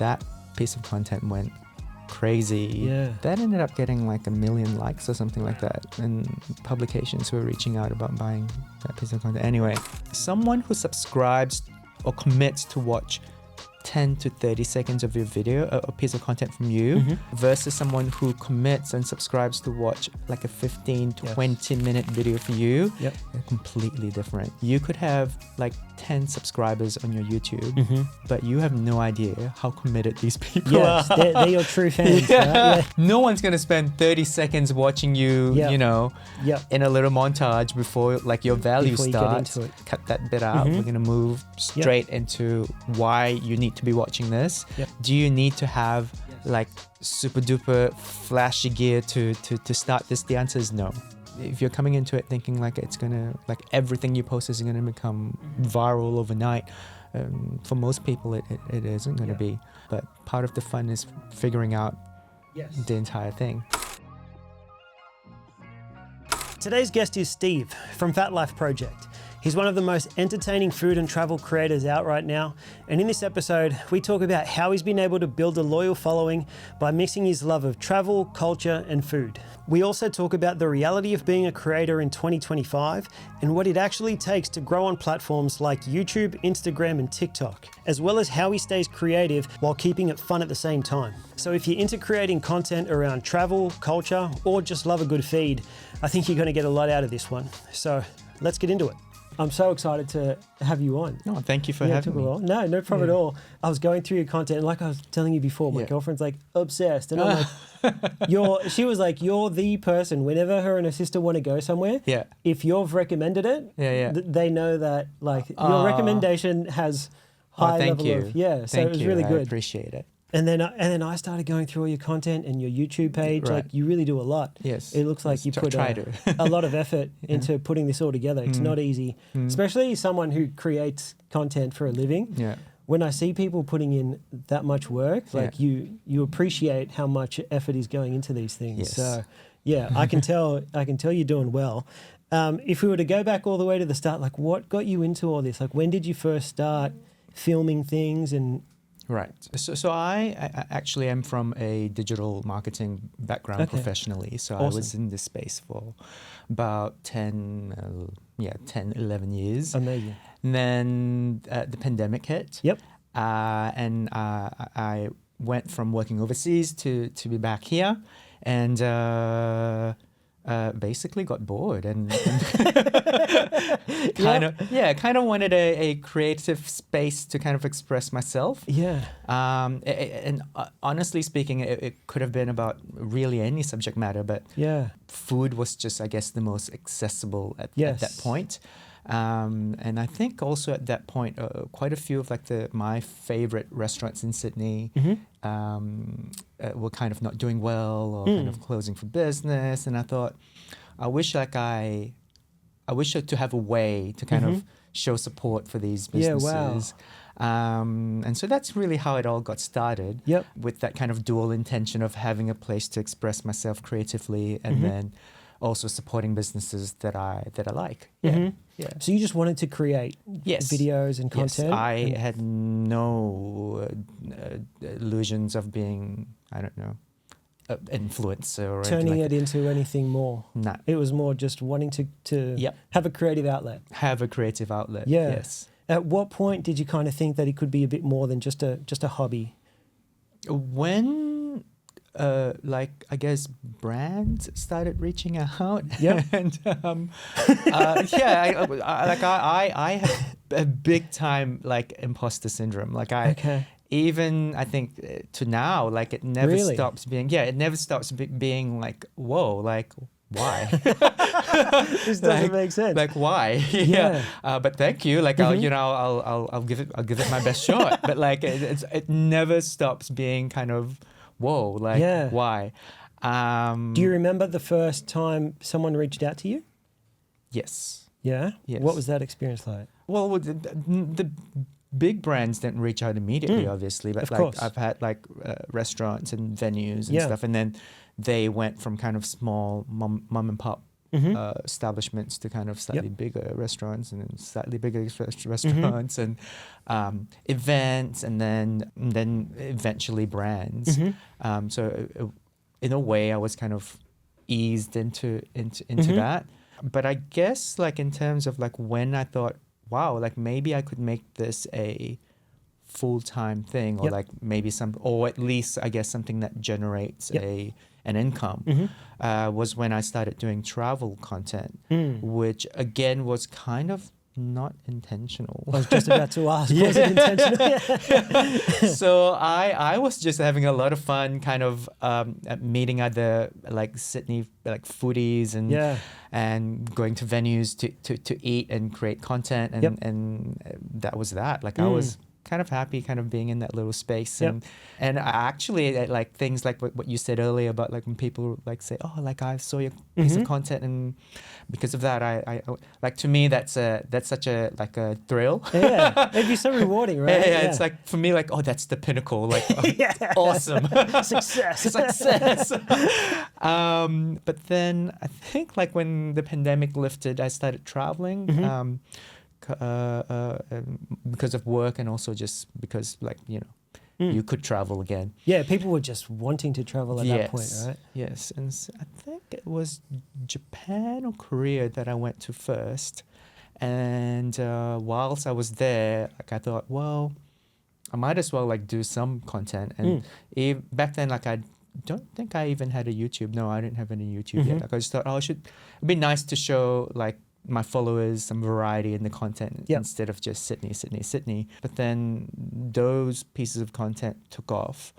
that piece of content went crazy. That ended up getting like 1 million likes or something like that, and publications were reaching out about buying that piece of content. Anyway, someone who subscribes or commits to watch 10 to 30 seconds of your video, a piece of content from you, versus someone who commits and subscribes to watch like a 15-20 minute video for you, they're completely different. You could have like 10 subscribers on your YouTube, but you have no idea how committed these people are. They're your true fans. Right? No one's going to spend 30 seconds watching you, you know, in a little montage before like your value starts. Cut that bit out. We're going to move straight into why you need to be watching this. Do you need to have like super duper flashy gear to start this? The answer is no. If you're coming into it thinking like it's gonna, like everything you post is gonna become viral overnight, for most people it isn't gonna be. But part of the fun is figuring out the entire thing. Today's guest is Steve from PhatLife Project. He's one of the most entertaining food and travel creators out right now. And in this episode, we talk about how he's been able to build a loyal following by mixing his love of travel, culture, and food. We also talk about the reality of being a creator in 2025 and what it actually takes to grow on platforms like YouTube, Instagram, and TikTok, as well as how he stays creative while keeping it fun at the same time. So if you're into creating content around travel, culture, or just love a good feed, I think you're going to get a lot out of this one. So let's get into it. I'm so excited to have you on. Oh, thank you for having me. No problem at all. I was going through your content, and like I was telling you before, my girlfriend's like obsessed, and I'm like, she was like, you're the person. Whenever her and her sister want to go somewhere, if you've recommended it, they know that like your recommendation has high level of so it was really good. I appreciate it. And then I started going through all your content and your YouTube page. Like you really do a lot. Yes. It looks like you put a lot of effort into putting this all together. It's not easy, especially someone who creates content for a living. When I see people putting in that much work, like you appreciate how much effort is going into these things. So I can tell you're doing well. If we were to go back all the way to the start, like what got you into all this? Like when did you first start filming things and... Right. So I actually am from a digital marketing background professionally. So I was in this space for about 10, 11 years. Amazing. And then the pandemic hit. And I went from working overseas to be back here, and basically got bored and kind of wanted a creative space to kind of express myself. And honestly speaking, it could have been about really any subject matter, but food was just, I guess, the most accessible at that point. And I think also at that point, quite a few of like my favorite restaurants in Sydney were kind of not doing well or kind of closing for business. And I thought, I wish to have a way to kind of show support for these businesses. And so that's really how it all got started, with that kind of dual intention of having a place to express myself creatively and then also supporting businesses that I like. So you just wanted to create videos and content? Yes, I had no illusions of being, I don't know, an influencer or turning it into anything more. No. It was more just wanting to have a creative outlet. Yes. At what point did you kind of think that it could be a bit more than just a hobby? When I guess brands started reaching out. And I have a big time like imposter syndrome. Like even I think to now, like it never stops being. It never stops being like, whoa, like why? This doesn't make sense. Like why? But thank you. Like I'll give it my best shot. But like it never stops being kind of. Whoa, like why? Do you remember the first time someone reached out to you? Yes. Yeah? Yes. What was that experience like? Well, the big brands didn't reach out immediately, obviously, but I've had like restaurants and venues and stuff, and then they went from kind of small mom and pop establishments to kind of slightly bigger restaurants and then slightly bigger restaurants and events and then eventually brands. So in a way, I was kind of eased into that. But I guess like in terms of like when I thought, wow, like maybe I could make this a full-time thing or like maybe or at least I guess something that generates an income was when I started doing travel content, which again was kind of not intentional. I was just about to ask, was it intentional? So I was just having a lot of fun kind of meeting other like Sydney like foodies and going to venues to eat and create content and that was that. Like I was kind of happy kind of being in that little space and I actually like things like what you said earlier about like when people like say, oh, like I saw your piece of content and because of that I like to me that's such a like a thrill. It'd be so rewarding, right? It's like for me like, oh, that's the pinnacle, like awesome. Success. But then I think like when the pandemic lifted, I started traveling because of work and also just because like, you know, you could travel again. Yeah, people were just wanting to travel at that point, right? Yes, and I think it was Japan or Korea that I went to first. And whilst I was there, like I thought, well, I might as well like do some content. And back then, like I don't think I even had a YouTube. No, I didn't have any YouTube yet. Like I just thought, oh, it'd be nice to show like my followers some variety in the content instead of just Sydney. But then those pieces of content took off.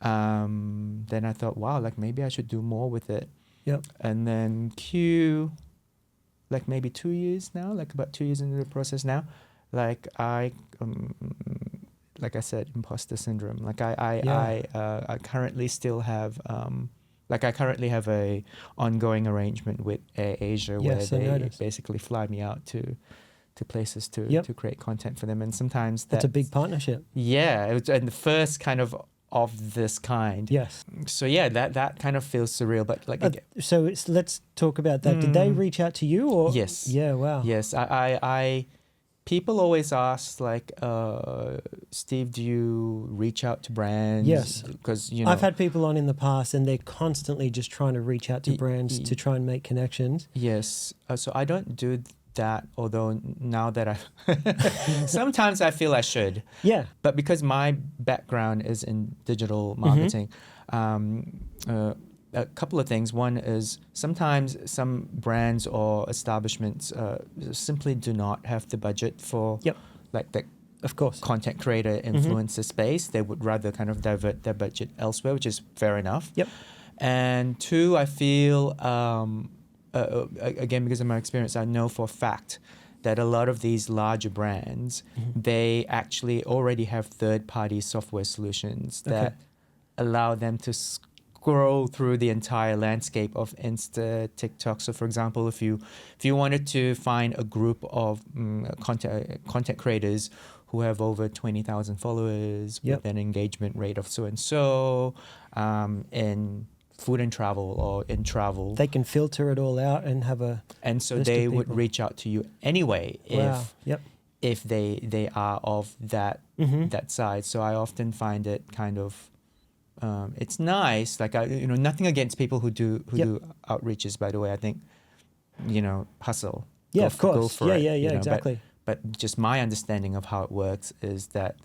Then I thought, wow, like maybe I should do more with it. And then like maybe 2 years now, like about 2 years into the process now, like I said, imposter syndrome. Like I currently still have I currently have a ongoing arrangement with AirAsia where they basically fly me out to places to create content for them, and sometimes that's a big partnership. Yeah, it was, and the first kind of this kind. Yes. So yeah, that kind of feels surreal, but like. So let's talk about that. Did they reach out to you or? Yes. Yeah. Wow. Yes, I people always ask like, Steve, do you reach out to brands? Yes. Because, you know. I've had people on in the past and they're constantly just trying to reach out to brands to try and make connections. Yes. So I don't do that, although now that sometimes I feel I should. Yeah. But because my background is in digital marketing, a couple of things. One is sometimes some brands or establishments simply do not have the budget for like the content creator influencer space. They would rather kind of divert their budget elsewhere, which is fair enough. And two, I feel, again, because of my experience, I know for a fact that a lot of these larger brands, they actually already have third-party software solutions that allow them to scroll through the entire landscape of Insta, TikTok. So, for example, if you wanted to find a group of content creators who have over 20,000 followers with an engagement rate of so and so in food and travel or in travel, they can filter it all out and have a and so they would reach out to you anyway if they are of that that side. So I often find it kind of it's nice, like nothing against people who do outreaches, by the way. I think hustle, of course, go for it, exactly. But just my understanding of how it works is that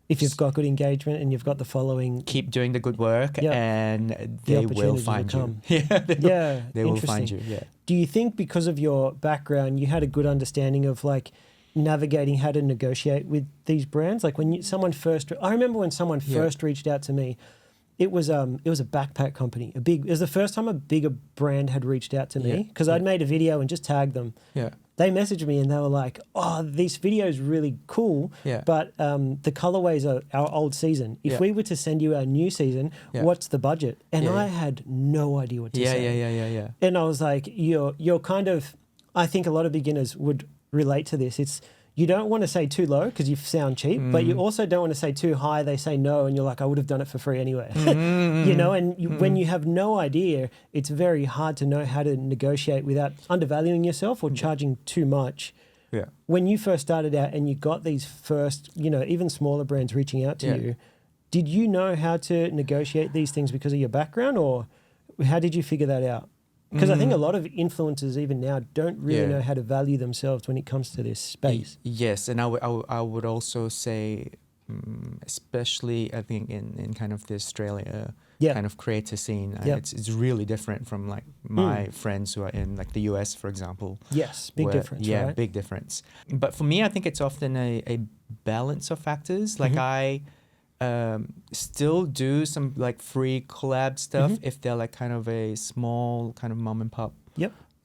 if you've got good engagement and you've got the following, keep doing the good work and they will find you. They will find you. Yeah. Do you think because of your background you had a good understanding of like navigating how to negotiate with these brands? Like when I remember when someone first reached out to me, it was a backpack company. It was the first time a bigger brand had reached out to me because I'd made a video and just tagged them. They messaged me and they were like, oh, this video is really cool, but the colorways are our old season. If we were to send you our new season, what's the budget? And I had no idea what to say. And I was like, you're kind of, I think a lot of beginners would relate to this. It's you don't want to say too low because you sound cheap, but you also don't want to say too high. They say no, and you're like, I would have done it for free anyway. You know, and when you have no idea, it's very hard to know how to negotiate without undervaluing yourself or charging too much. Yeah. When you first started out and you got these first, you know, even smaller brands reaching out to you, did you know how to negotiate these things because of your background, or how did you figure that out? Because I think a lot of influencers even now don't really know how to value themselves when it comes to this space. Yes, and I would also say, especially I think in kind of the Australia kind of creator scene, it's really different from like my friends who are in like the US, for example. Yes, big difference. Yeah, right? big difference. But for me, I think it's often a balance of factors. Like I still do some like free collab stuff if they're like kind of a small kind of mom and pop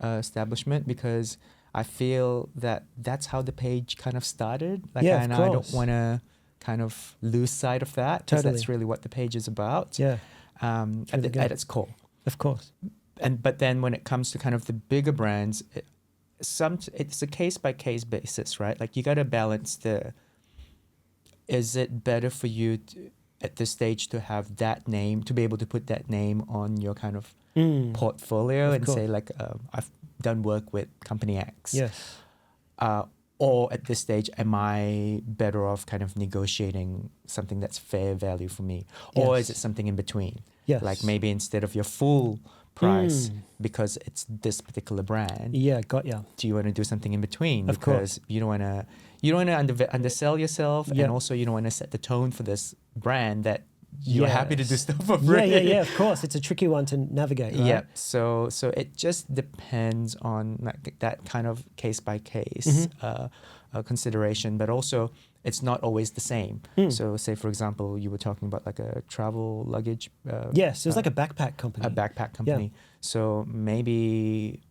establishment, because I feel that that's how the page kind of started. Like, and I don't want to kind of lose sight of that, because that's really what the page is about. Yeah. At its core. Of course. But then when it comes to kind of the bigger brands, it's a case by case basis, right? Like you got to balance is it better for you at this stage to have that name, to be able to put that name on your kind of portfolio and say like, I've done work with company X. Yes. Or at this stage, am I better off kind of negotiating something that's fair value for me? Or is it something in between? Yes. Like maybe instead of your full price, because it's this particular brand. Yeah, got ya. Do you want to do something in between? Of because you don't want to undersell yourself, and also you don't want to set the tone for this brand that you're happy to do stuff for free. Yeah, of course. It's a tricky one to navigate, right? Yeah, so it just depends on like that kind of case by case consideration, but also it's not always the same. So say, for example, you were talking about like a travel luggage. Yes, it was like a backpack company. A backpack company. Yeah. So maybe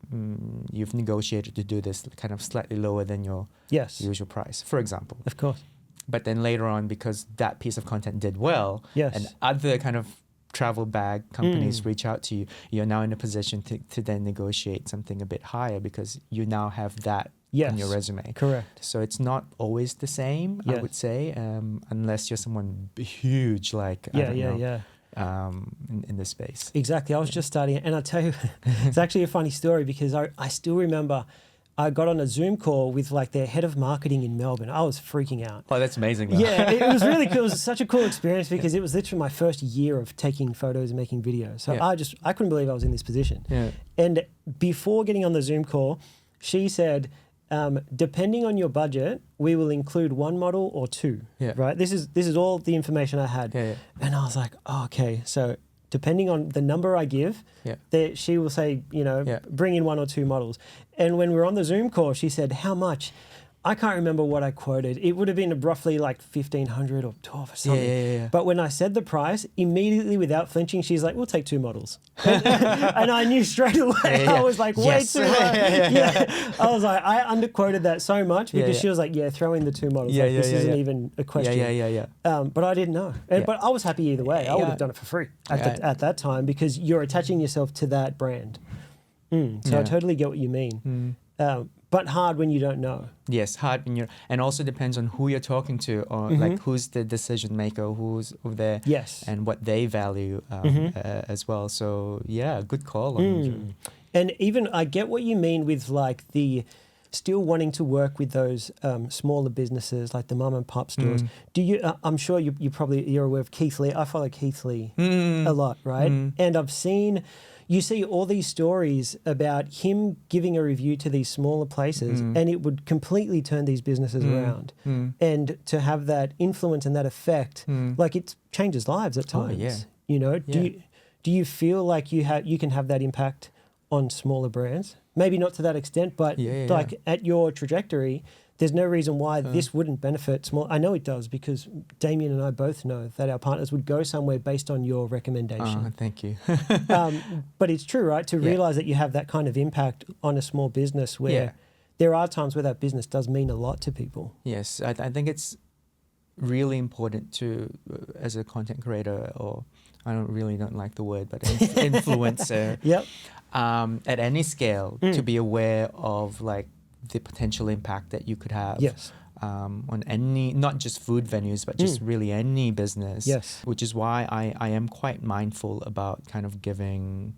you've negotiated to do this kind of slightly lower than your usual price, for example. Of course. But then later on, because that piece of content did well, and other kind of travel bag companies reach out to you, you're now in a position to then negotiate something a bit higher, because you now have that on your resume. Correct. So it's not always the same, I would say, unless you're someone huge like, I don't know, in this space. Exactly. I was just starting, and I'll tell you, it's actually a funny story, because I still remember I got on a Zoom call with like their head of marketing in Melbourne. I was freaking out. Oh, that's amazing. Though. Yeah, it was really cool. It was such a cool experience, because it was literally my first year of taking photos and making videos. So I couldn't believe I was in this position. Yeah. And before getting on the Zoom call, she said, depending on your budget, we will include one model or two. Yeah. Right. This is all the information I had. Yeah. And I was like, oh, okay. So depending on the number I give, she will say, bring in one or two models. And when we were on the Zoom call, she said, how much? I can't remember what I quoted. It would have been roughly like 1,500 or 12 or something. Yeah. But when I said the price, immediately without flinching, she's like, we'll take two models. And I knew straight away. I was like, way too high. I was like, I underquoted that so much, because she was like, throw in the two models. This isn't even a question. But I didn't know. But I was happy either way. I would have done it for free at that time, because you're attaching yourself to that brand. So I totally get what you mean. But hard when you don't know. Yes, hard when you're, and also depends on who you're talking to, or like who's the decision maker, who's over there, and what they value as well. So yeah, good call on. And even I get what you mean with like the still wanting to work with those smaller businesses like the mum and pop stores. Do you? I'm sure you're aware of Keith Lee. I follow Keith Lee a lot, right? And I've seen. You see all these stories about him giving a review to these smaller places, and it would completely turn these businesses around. And to have that influence and that effect, like it changes lives at times. Do you feel like you can have that impact on smaller brands? Maybe not to that extent, but like at your trajectory, there's no reason why this wouldn't benefit small. I know it does, because Damien and I both know that our partners would go somewhere based on your recommendation. Thank you. But it's true, right? To realize that you have that kind of impact on a small business, where there are times where that business does mean a lot to people. Yes, I think it's really important to, as a content creator, or I don't like the word, but influencer. At any scale, to be aware of like the potential impact that you could have on any, not just food venues, but just really any business. Yes. Which is why I am quite mindful about kind of giving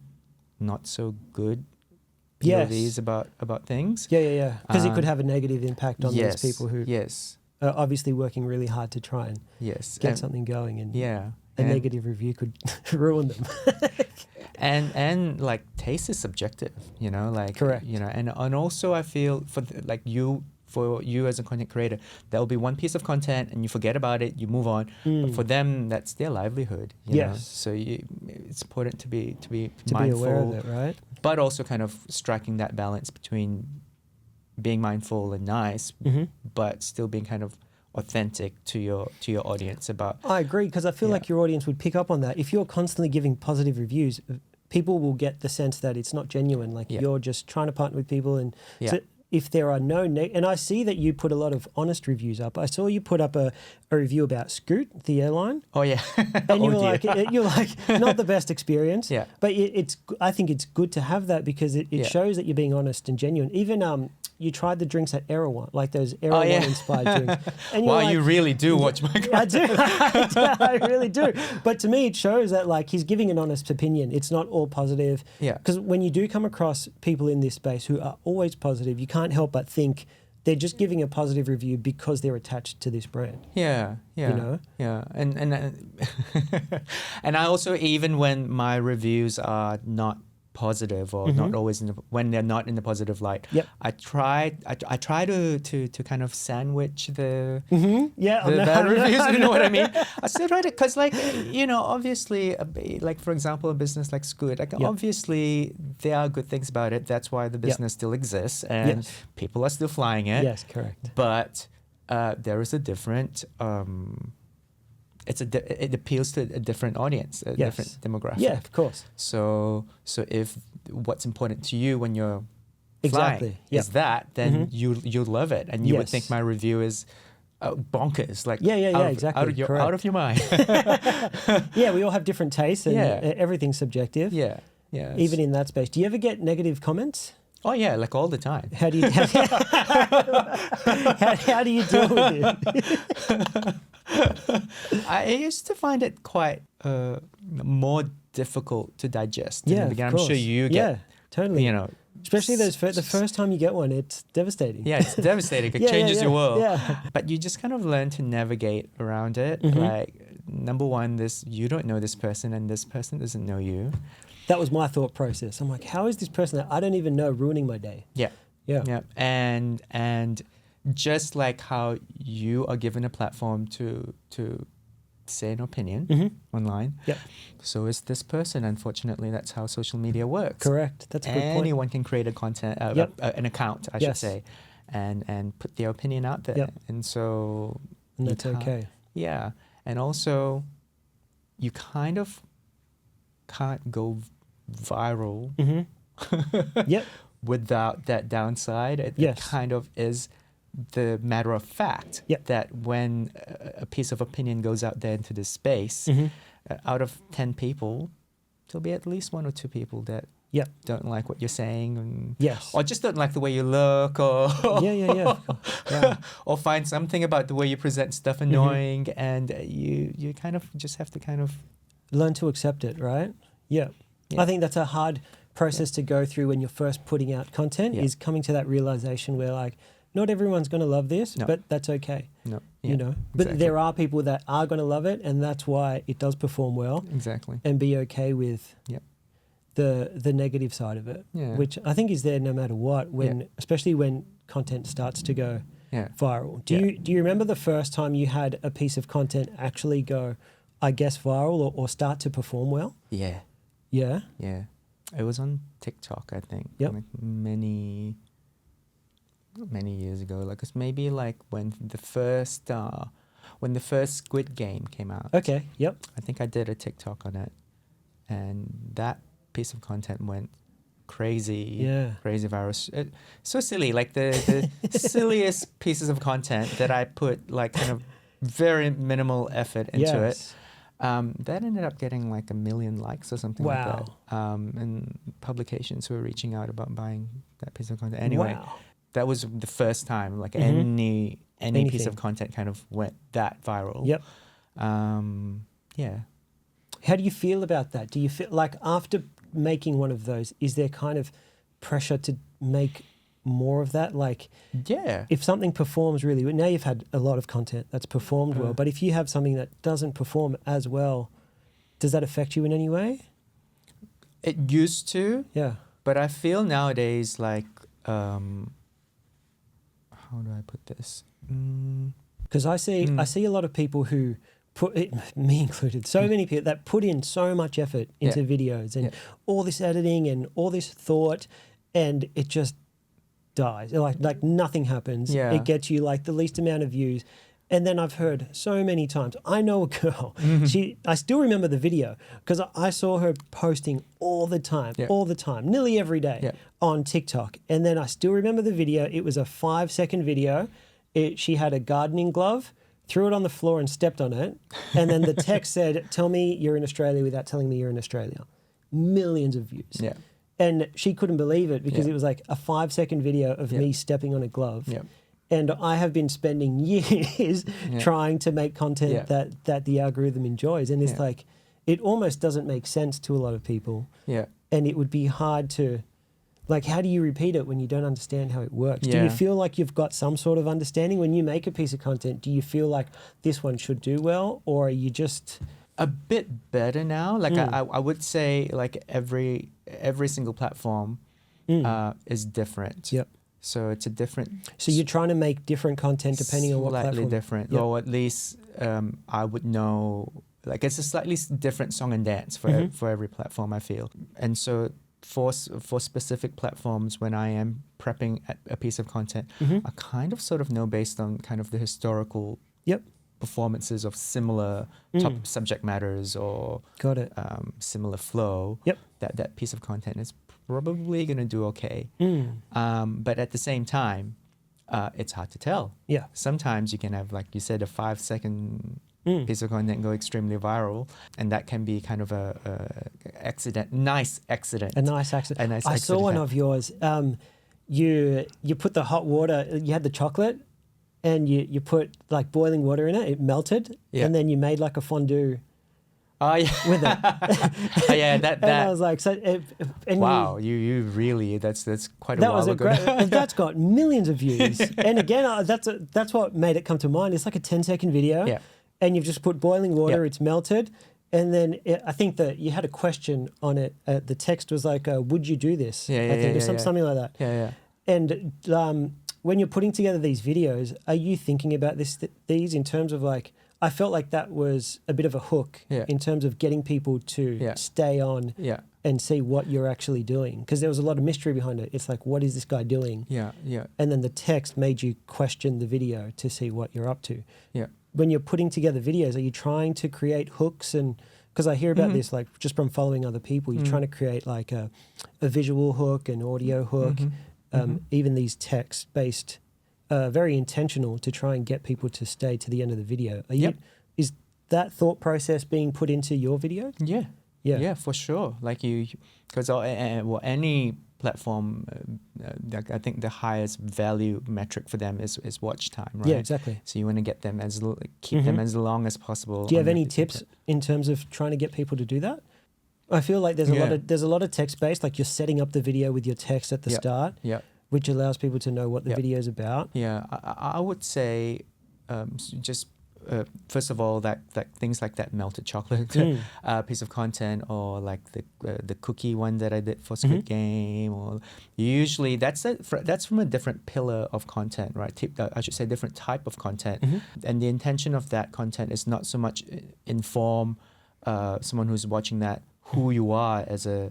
not so good POVs about things. Yeah. Because it could have a negative impact on those people who are obviously working really hard to try and get something going, and a negative review could ruin them. and like taste is subjective, you know, like correct. You know, and also I feel for you as a content creator, there'll be one piece of content and you forget about it, you move on. But for them, that's their livelihood. You know? So it's important to be mindful, aware of it, right? But also kind of striking that balance between being mindful and nice, but still being kind of authentic to your audience about. I agree, because I feel like your audience would pick up on that. If you're constantly giving positive reviews, people will get the sense that it's not genuine. Like you're just trying to partner with people, and so if there are no and I see that you put a lot of honest reviews up. I saw you put up a review about Scoot, the airline. Oh yeah, and you're like not the best experience. Yeah, but I think it's good to have that, because it shows that you're being honest and genuine. Even you tried the drinks at Erewhon, like those Erewhon inspired drinks. And wow, you really do watch my content. I really do. But to me, it shows that like he's giving an honest opinion. It's not all positive. Yeah. Because when you do come across people in this space who are always positive, you can't help but think they're just giving a positive review because they're attached to this brand. Yeah. You know? Yeah. And and I also, even when my reviews are not positive or not always when they're not in the positive light, I try to kind of sandwich the bad reviews. You know what I mean? I still try to, because like, you know, obviously, like for example, a business like Scoot, like obviously there are good things about it. That's why the business still exists and people are still flying it. Yes, correct. But there is a different it appeals to a different audience, a different demographic. Yeah, of course. So if what's important to you when you're flying is that, then you'll love it, and you would think my review is bonkers. Like exactly. Out of your mind. Yeah, we all have different tastes, and everything's subjective. Yeah. Even in that space, do you ever get negative comments? Oh yeah, like all the time. How do you how do you deal with it? I used to find it quite more difficult to digest in the beginning. I'm sure you get, totally. You know, especially the first time you get one, it's devastating. Yeah, it's devastating. It changes your world. Yeah. But you just kind of learn to navigate around it. Like, number one, you don't know this person, and this person doesn't know you. That was my thought process. I'm like, how is this person that I don't even know ruining my day? Yeah. And just like how you are given a platform to say an opinion online, so is this person. Unfortunately, that's how social media works. Correct. That's a good point. Anyone can create a content, an account, I should say, and put their opinion out there. And so... And that's okay. Yeah. And also, you kind of can't go viral without that downside. It kind of is the matter of fact that when a piece of opinion goes out there into this space, out of 10 people, there'll be at least 1 or 2 people that don't like what you're saying, and or just don't like the way you look, or or find something about the way you present stuff annoying, and you kind of just have to kind of learn to accept it, right? I think that's a hard process to go through when you're first putting out content, is coming to that realization where, like, not everyone's going to love this, but that's okay. You know, but there are people that are going to love it, and that's why it does perform well. Exactly. And be okay with the negative side of it, which I think is there no matter what, especially when content starts to go viral. Do you remember the first time you had a piece of content actually go, I guess, viral or start to perform well? Yeah. It was on TikTok, I think. Like many years ago. Like, it's maybe like when the first Squid Game came out. Okay. I think I did a TikTok on it, and that piece of content went crazy viral. So silly, like the silliest pieces of content that I put like kind of very minimal effort into it. That ended up getting like 1 million likes or something like that. And publications were reaching out about buying that piece of content. Anyway, that was the first time like any piece of content kind of went that viral. Yep. Yeah. How do you feel about that? Do you feel like after making one of those, is there kind of pressure to make more of that? Like, yeah, if something performs really well, now you've had a lot of content that's performed well, but if you have something that doesn't perform as well, does that affect you in any way? It used to. Yeah. But I feel nowadays like, how do I put this? Because I see a lot of people who put it, me included, so many people that put in so much effort into videos and all this editing and all this thought, and it just dies. Like nothing happens. Yeah. It gets you like the least amount of views. And then I've heard so many times, I know a girl, I still remember the video because I saw her posting all the time, nearly every day on TikTok. And then I still remember the video. It was a 5-second video. She had a gardening glove, threw it on the floor and stepped on it. And then the text said, tell me you're in Australia without telling me you're in Australia. Millions of views. Yeah. And she couldn't believe it because it was like a 5-second video of me stepping on a glove. Yeah. And I have been spending years trying to make content that the algorithm enjoys. And it's like, it almost doesn't make sense to a lot of people. Yeah. And it would be hard to, like, how do you repeat it when you don't understand how it works? Do you feel like you've got some sort of understanding when you make a piece of content? Do you feel like this one should do well, or are you just... A bit better now. Like I would say like every single platform is different. Yep. So it's a different... So you're trying to make different content depending on what platform? Slightly different. Yep. Or at least I would know... Like it's a slightly different song and dance for every platform, I feel. And so for specific platforms, when I am prepping a piece of content, I kind of sort of know based on kind of the historical performances of similar top subject matters or similar flow, that piece of content is probably going to do okay. But at the same time, it's hard to tell. Yeah. Sometimes you can have, like you said, a 5-second piece of content go extremely viral, and that can be kind of a nice accident. A nice accident. I saw one of yours. You put the hot water, you had the chocolate, and you put like boiling water in it, it melted, and then you made like a fondue with it. That. And I was like, wow, you really, that's quite a while ago. That's got millions of views. And again, that's what made it come to mind. It's like a 10-second video, and you've just put boiling water, it's melted. And then I think that you had a question on it. The text was like, would you do this? I think, or something like that. Yeah. And when you're putting together these videos, are you thinking about these in terms of like, I felt like that was a bit of a hook in terms of getting people to stay on and see what you're actually doing. Because there was a lot of mystery behind it. It's like, what is this guy doing? Yeah. And then the text made you question the video to see what you're up to. Yeah. When you're putting together videos, are you trying to create hooks? And because I hear about this, like just from following other people, you're trying to create like a visual hook, an audio hook, even these text-based, very intentional to try and get people to stay to the end of the video. Is that thought process being put into your video? Yeah, for sure. Like because any platform, I think the highest value metric for them is watch time, right? Yeah, exactly. So you want to get them keep them as long as possible. Do you have any tips in terms of trying to get people to do that? I feel like there's a lot of text based, like you're setting up the video with your text at the start, which allows people to know what the video is about. Yeah, I would say just first of all that things like that melted chocolate piece of content, or like the cookie one that I did for Squid Game, or usually that's from a different pillar of content, right? I should say different type of content, and the intention of that content is not so much inform someone who's watching that who you are as a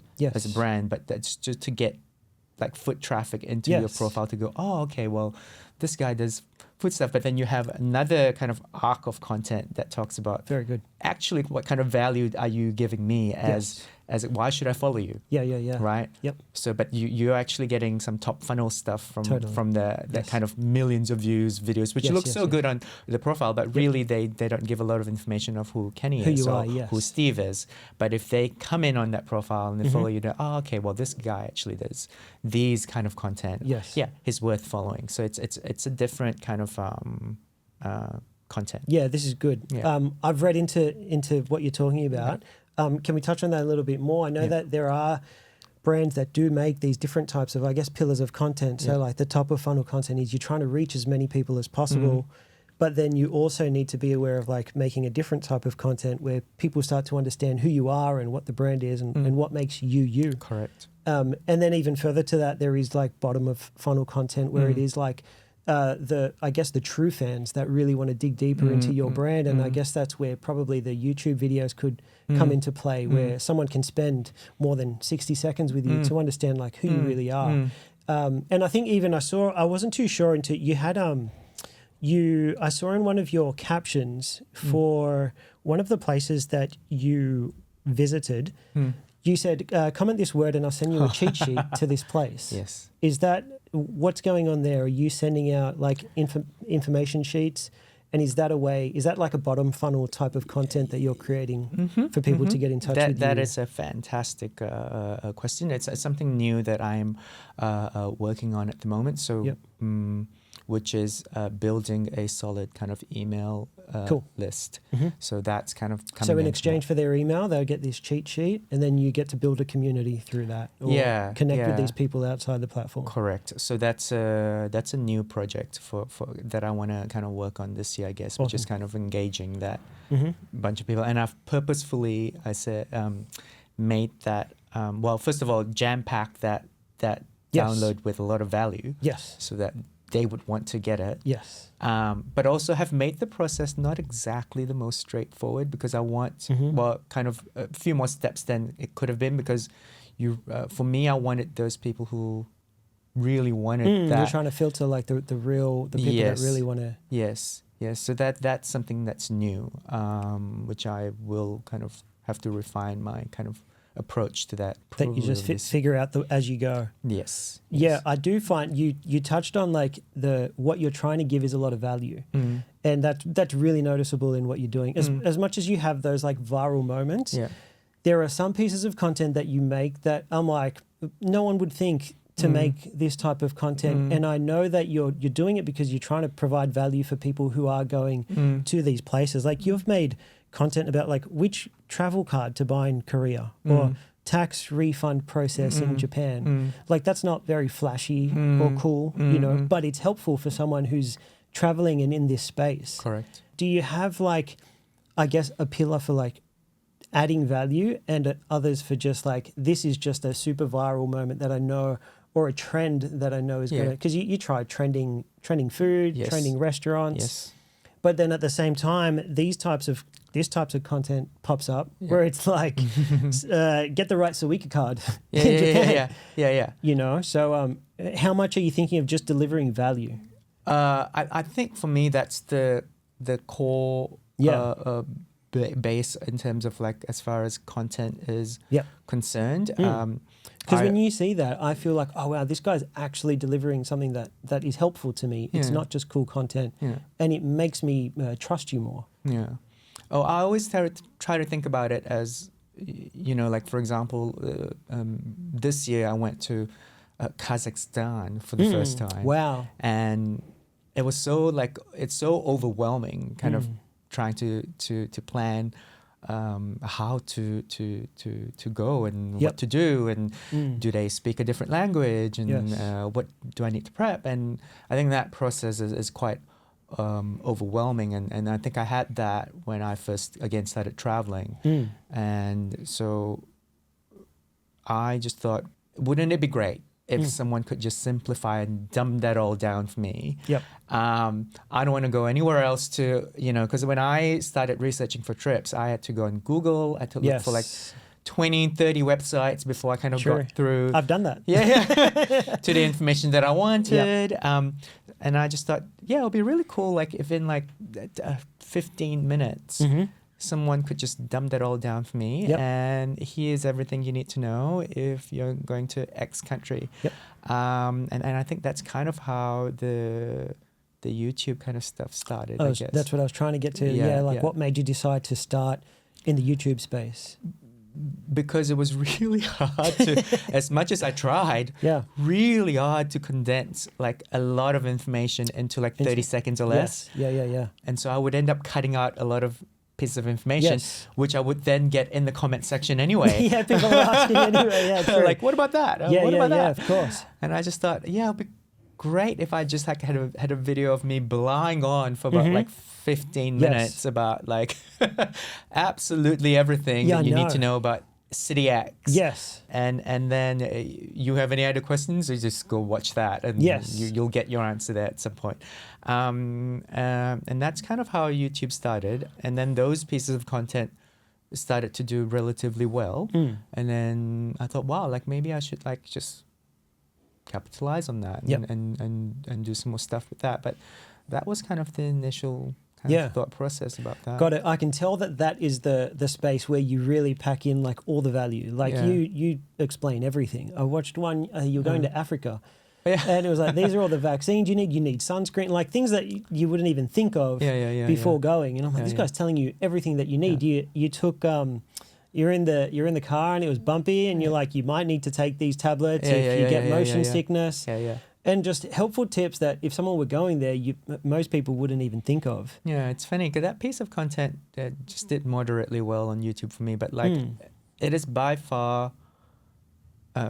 brand, but that's just to get like foot traffic into your profile to go, oh, okay, well, this guy does food stuff, but then you have another kind of arc of content that talks about Very good. actually what kind of value are you giving me as why should I follow you? Yeah. Right? Yep. So, but you're actually getting some top funnel stuff from that Yes. kind of millions of views videos, which looks so good on the profile, but really they don't give a lot of information of who Kenny Who is you or are, yes. who Steve is. But if they come in on that profile and they follow you, oh, okay, well, this guy actually does these kind of content. Yes. Yeah, he's worth following. So it's a different kind of content. Yeah, this is good. Yeah. I've read into what you're talking about. Can we touch on that a little bit more? I know that there are brands that do make these different types of, I guess, pillars of content. So like the top of funnel content is you're trying to reach as many people as possible, but then you also need to be aware of like making a different type of content where people start to understand who you are and what the brand is and what makes you you. Correct. And then even further to that, there is like bottom of funnel content where it is like the true fans that really want to dig deeper into your brand. And I guess that's where probably the YouTube videos could come into play, where someone can spend more than 60 seconds with you to understand like who you really are. And I think even I wasn't too sure until you had, I saw in one of your captions for one of the places that you visited, you said, comment this word and I'll send you a cheat sheet to this place. Yes. Is that what's going on there? Are you sending out like information sheets? And is that like a bottom funnel type of content that you're creating for people to get in touch with you? That is a fantastic question. It's something new that I'm working on at the moment. So, which is building a solid kind of email list. So that's kind of coming. So in exchange for their email, they'll get this cheat sheet, and then you get to build a community through that, or connect with these people outside the platform. Correct. So that's a new project for that I want to kind of work on this year, I guess, which is kind of engaging that bunch of people. And I've purposefully, made that first of all, jam-packed that download with a lot of value. Yes. So that they would want to get it. Yes. But also have made the process not exactly the most straightforward, because I want, kind of a few more steps than it could have been, because for me, I wanted those people who really wanted that. You're trying to filter like the people that really want to. Yes. So that's something that's new, which I will kind of have to refine my kind of approach to that. That you just figure out as you go. Yes. Yeah, I do find you touched on like what you're trying to give is a lot of value, and that's really noticeable in what you're doing. As much as you have those like viral moments, there are some pieces of content that you make that I'm like, no one would think to make this type of content, and I know that you're doing it because you're trying to provide value for people who are going to these places. Like you've made content about like which travel card to buy in Korea or tax refund process in Japan. Like that's not very flashy or cool, but it's helpful for someone who's traveling and in this space. Correct. Do you have like, I guess, a pillar for like adding value and others for just like, this is just a super viral moment that I know, or a trend that I know is going to, because you tried trending food, trending restaurants, but then at the same time, this types of content pops up where it's like, get the right Suica card in Japan. Yeah. So how much are you thinking of just delivering value? I think for me, that's the core base in terms of like, as far as content is concerned. Because when you see that, I feel like, oh wow, this guy's actually delivering something that is helpful to me. It's not just cool content, and it makes me trust you more. Yeah. Oh, I always try to think about it as, like for example, this year I went to Kazakhstan for the first time. Wow. And it was it's so overwhelming, kind of trying to plan how to go and what to do, and do they speak a different language, and what do I need to prep, and I think that process is quite overwhelming, and I think I had that when I first again started traveling, and so I just thought, wouldn't it be great if someone could just simplify and dumb that all down for me? I don't want to go anywhere else to, because when I started researching for trips, I had to go on Google. I had to look for like 20, 30 websites before I kind of got through. I've done that. To the information that I wanted. And I just thought, yeah, it'll be really cool. Like if in like 15 minutes, someone could just dumb that all down for me. Yep. And here's everything you need to know if you're going to X country. Yep. And I think that's kind of how the YouTube kind of stuff started, I guess. That's what I was trying to get to. What made you decide to start in the YouTube space? Because it was really hard to, as much as I tried, really hard to condense like a lot of information into like 30 seconds or less. Yeah. And so I would end up cutting out a lot of pieces of information, which I would then get in the comment section anyway. Yeah, people are asking anyway. Yeah, true. Like, what about that? What about that? Yeah, of course. And I just thought, yeah, it'd be great if I just like had a video of me blowing on for about like 15 minutes about like absolutely everything that you need to know about City X. Yes. And then you have any other questions, you just go watch that and you'll get your answer there at some point. And that's kind of how YouTube started. And then those pieces of content started to do relatively well. And then I thought, wow, like maybe I should like just capitalize on that and do some more stuff with that. But that was kind of the initial kind of thought process about that. Got it. I can tell that is the space where you really pack in like all the value. Like you explain everything. I watched one, you were going to Africa. And it was like, these are all the vaccines you need. You need sunscreen, like things that you wouldn't even think of before going. And I'm like, this guy's telling you everything that you need. You took... You're in the car and it was bumpy and you're like, you might need to take these tablets if you get motion sickness. And just helpful tips that if someone were going there, most people wouldn't even think of. Yeah, it's funny because that piece of content just did moderately well on YouTube for me. But like, it is by far,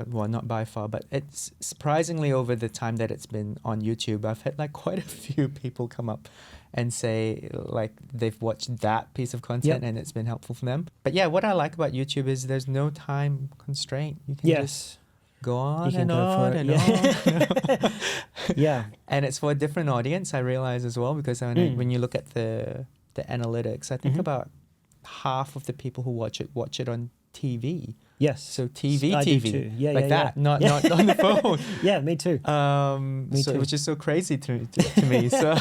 well, not by far, but it's surprisingly over the time that it's been on YouTube, I've had like quite a few people come up and say like they've watched that piece of content and it's been helpful for them. But yeah, what I like about YouTube is there's no time constraint. You can just go on and on and on. Yeah. And it's for a different audience, I realize as well, because when you look at the analytics, I think about half of the people who watch it on TV. Yes. So TV, too. That, not on the phone. Yeah, me too. Me too. Which is so crazy to me. So,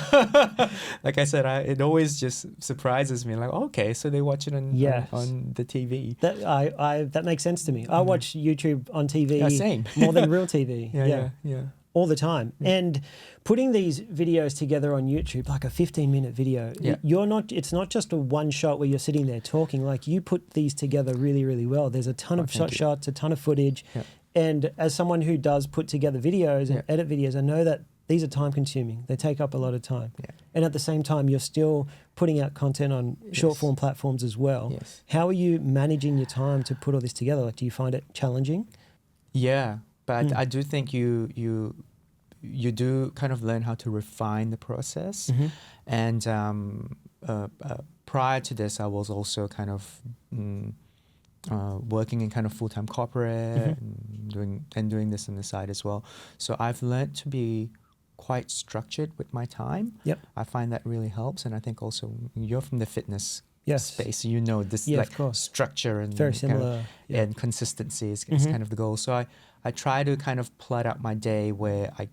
like I said, it always just surprises me. Like, okay, so they watch it on the TV. That makes sense to me. I watch YouTube on TV same. more than real TV. Yeah. All the time. And putting these videos together on YouTube, like a 15-minute video, it's not just a one shot where you're sitting there talking. Like you put these together really, really well. There's a ton of shots, a ton of footage. Yeah. And as someone who does put together videos and edit videos, I know that these are time consuming. They take up a lot of time. Yeah. And at the same time, you're still putting out content on short form platforms as well. Yes. How are you managing your time to put all this together? Like, do you find it challenging? Yeah. But I do think you do kind of learn how to refine the process. And prior to this, I was also kind of working in kind of full-time corporate and doing this on the side as well. So I've learned to be quite structured with my time. Yep. I find that really helps. And I think also you're from the fitness space, so you know this like structure and very similar and consistency is kind of the goal. So I try to kind of plot out my day where I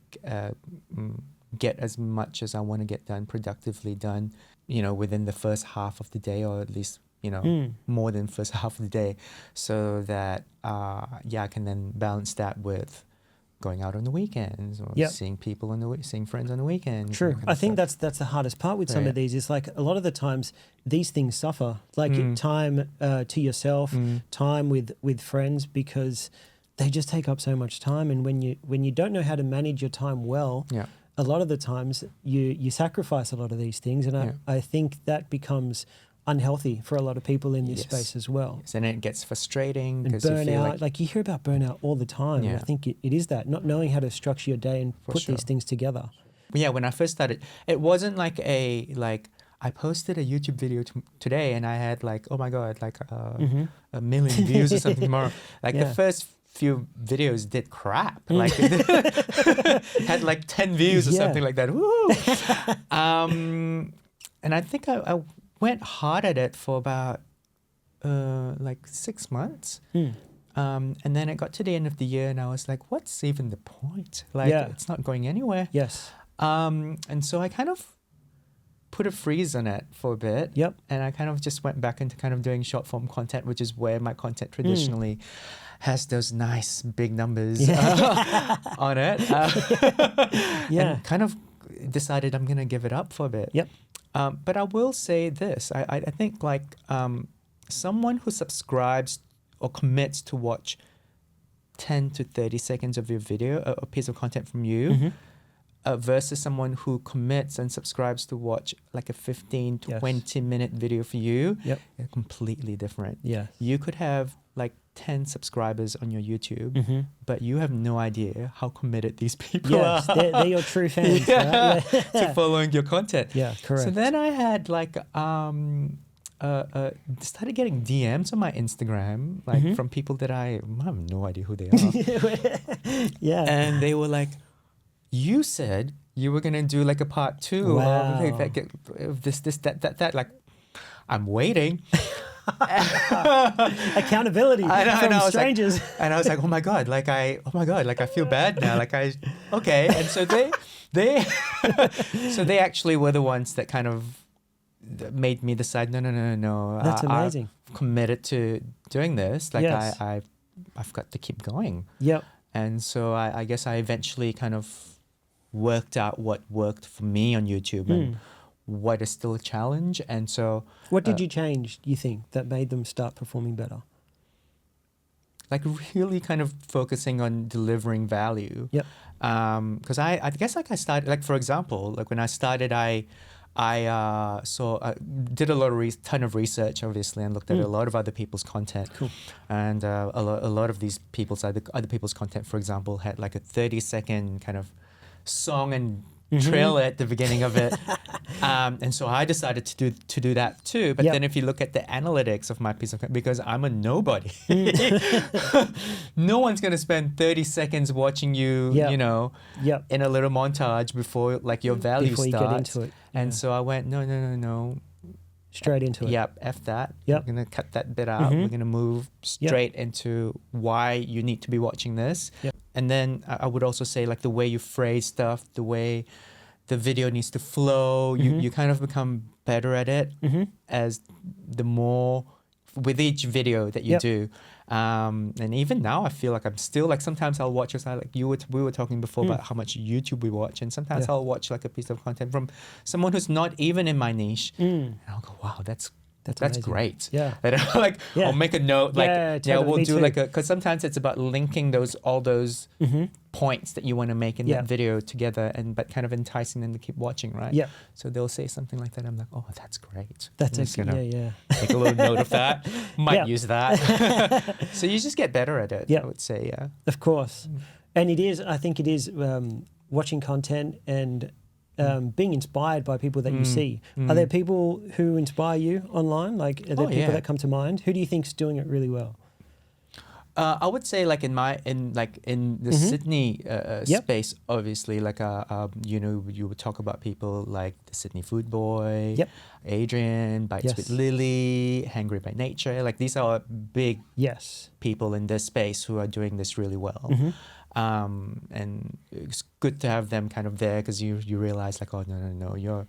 get as much as I want to get done, productively done, within the first half of the day, or at least, more than first half of the day, so that, I can then balance that with going out on the weekends or seeing people seeing friends on the weekends. True. I think that's the hardest part with some of these is like a lot of the times these things suffer, like time to yourself, time with friends, because they just take up so much time. And when you don't know how to manage your time well, a lot of the times you sacrifice a lot of these things. And I think that becomes unhealthy for a lot of people in this space as well. Yes, and it gets frustrating. And burnout, like you hear about burnout all the time. Yeah. I think it is that, not knowing how to structure your day and put these things together. Yeah, when I first started, it wasn't like I posted a YouTube video today and I had like, oh my God, like a million views or something tomorrow. Like the first few videos did crap. Like had like 10 views or something like that. Woo! And I think I went hard at it for about like 6 months. And then it got to the end of the year and I was like, what's even the point? Like it's not going anywhere. Yes. And so I kind of put a freeze on it for a bit. Yep. And I kind of just went back into kind of doing short form content, which is where my content traditionally has those nice big numbers on it. And kind of decided I'm going to give it up for a bit. Yep. But I will say this. I think like someone who subscribes or commits to watch 10 to 30 seconds of your video, a piece of content from you, versus someone who commits and subscribes to watch like a 15, 20-minute video for you, they're completely different. Yeah. You could have like 10 subscribers on your YouTube, but you have no idea how committed these people are. They're your true fans, right? To following your content. Yeah, correct. So then I had like started getting DMs on my Instagram, like from people that I have no idea who they are. Yeah. And they were like, you said you were going to do like a part 2 of this, that. Like, I'm waiting. Accountability from strangers. And I was like, oh my God, I feel bad now. Okay. And so they actually were the ones that kind of made me decide, no. That's amazing. I've committed to doing this. Like I've got to keep going. Yep. And so I guess I eventually kind of worked out what worked for me on YouTube and what is still a challenge. And so what did you change, you think, that made them start performing better? Like really kind of focusing on delivering value. Yep. Because I guess like I started, like for example, like when I started, I did a ton of research, obviously, and looked at a lot of other people's content. Cool. And a lot of these other people's content, for example, had like a 30-second kind of song and trailer at the beginning of it. And so I decided to do that too. But then if you look at the analytics of my piece of content, because I'm a nobody, no one's going to spend 30 seconds watching you, you know, in a little montage before like your value before starts. You get into it. And so I went, no. Straight into it. Yep, F that. Yep. We're going to cut that bit out. We're going to move straight into why you need to be watching this. Yep. And then I would also say like the way you phrase stuff, the way the video needs to flow, you kind of become better at it as the more, with each video that you do. And even now I feel like I'm still like, sometimes I'll watch, like we were talking before about how much YouTube we watch, and sometimes I'll watch like a piece of content from someone who's not even in my niche, and I'll go, wow, that's great. Yeah. And I'll make a note, like, totally, we'll me do too. like because sometimes it's about linking all those points that you want to make in that video together, but kind of enticing them to keep watching, right? Yeah. So they'll say something like that. I'm like, oh, that's great. That's I'm just gonna yeah. Make a little note of that. Might use that. So you just get better at it, I would say, yeah. Of course. And I think it is watching content and being inspired by people that you see. Are there people who inspire you online? Like, are there people that come to mind? Who do you think's doing it really well? I would say like in the Sydney space, obviously, like you would talk about people like the Sydney Food Boy, Adrian, Bites with Lily, Hangry by Nature. Like these are big people in this space who are doing this really well. And it's good to have them kind of there, because you realize like, oh no, you're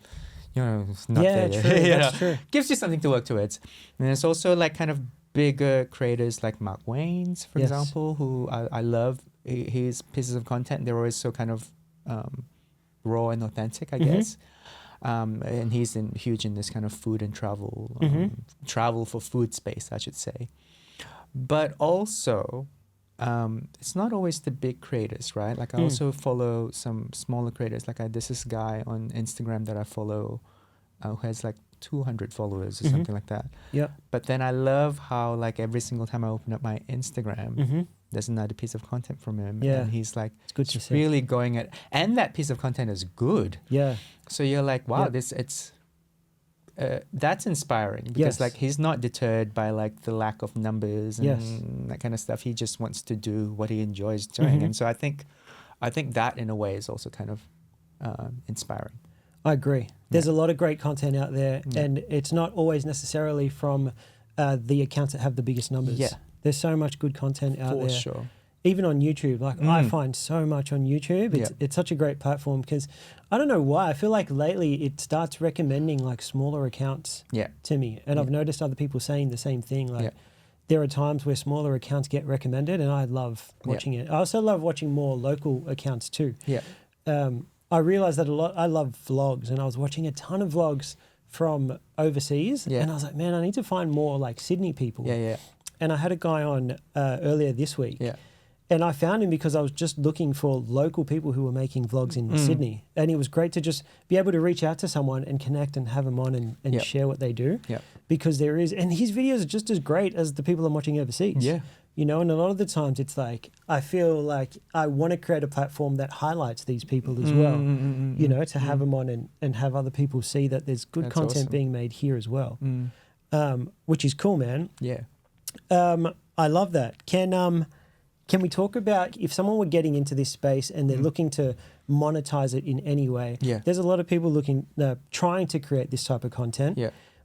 not there. True. That's true. Gives you something to work towards. And it's also like kind of bigger creators like Mark Wayne's, for example, who I love his pieces of content. They're always so kind of raw and authentic, I guess. And he's huge in this kind of food and travel, travel for food space, I should say. But also, it's not always the big creators, right? Like I also follow some smaller creators. Like there's this guy on Instagram that I follow who has like 200 followers or something like that. Yeah. But then I love how like every single time I open up my Instagram, there's another piece of content from him. Yeah. And he's like, it's good to see. Really going at, and that piece of content is good. Yeah. So you're like, wow, that's inspiring, because like he's not deterred by like the lack of numbers and that kind of stuff. He just wants to do what he enjoys doing. And so I think that in a way is also kind of inspiring. I agree. There's a lot of great content out there, and it's not always necessarily from the accounts that have the biggest numbers. Yeah. There's so much good content out there. For sure. even on YouTube, like I find so much on YouTube. It's such a great platform because I don't know why. I feel like lately it starts recommending like smaller accounts to me. And I've noticed other people saying the same thing. Like there are times where smaller accounts get recommended and I love watching it. I also love watching more local accounts too. I realized that I love vlogs, and I was watching a ton of vlogs from overseas and I was like, man, I need to find more like Sydney people. And I had a guy on earlier this week. And I found him because I was just looking for local people who were making vlogs in Sydney. And it was great to just be able to reach out to someone and connect and have them on and share what they do. Because there is, and his videos are just as great as the people I'm watching overseas. You know, and a lot of the times it's like, I feel like I want to create a platform that highlights these people as well, you know, to have them on and have other people see that there's good content being made here as well, which is cool, man. I love that. Can we talk about if someone were getting into this space and they're looking to monetize it in any way? There's a lot of people trying to create this type of content,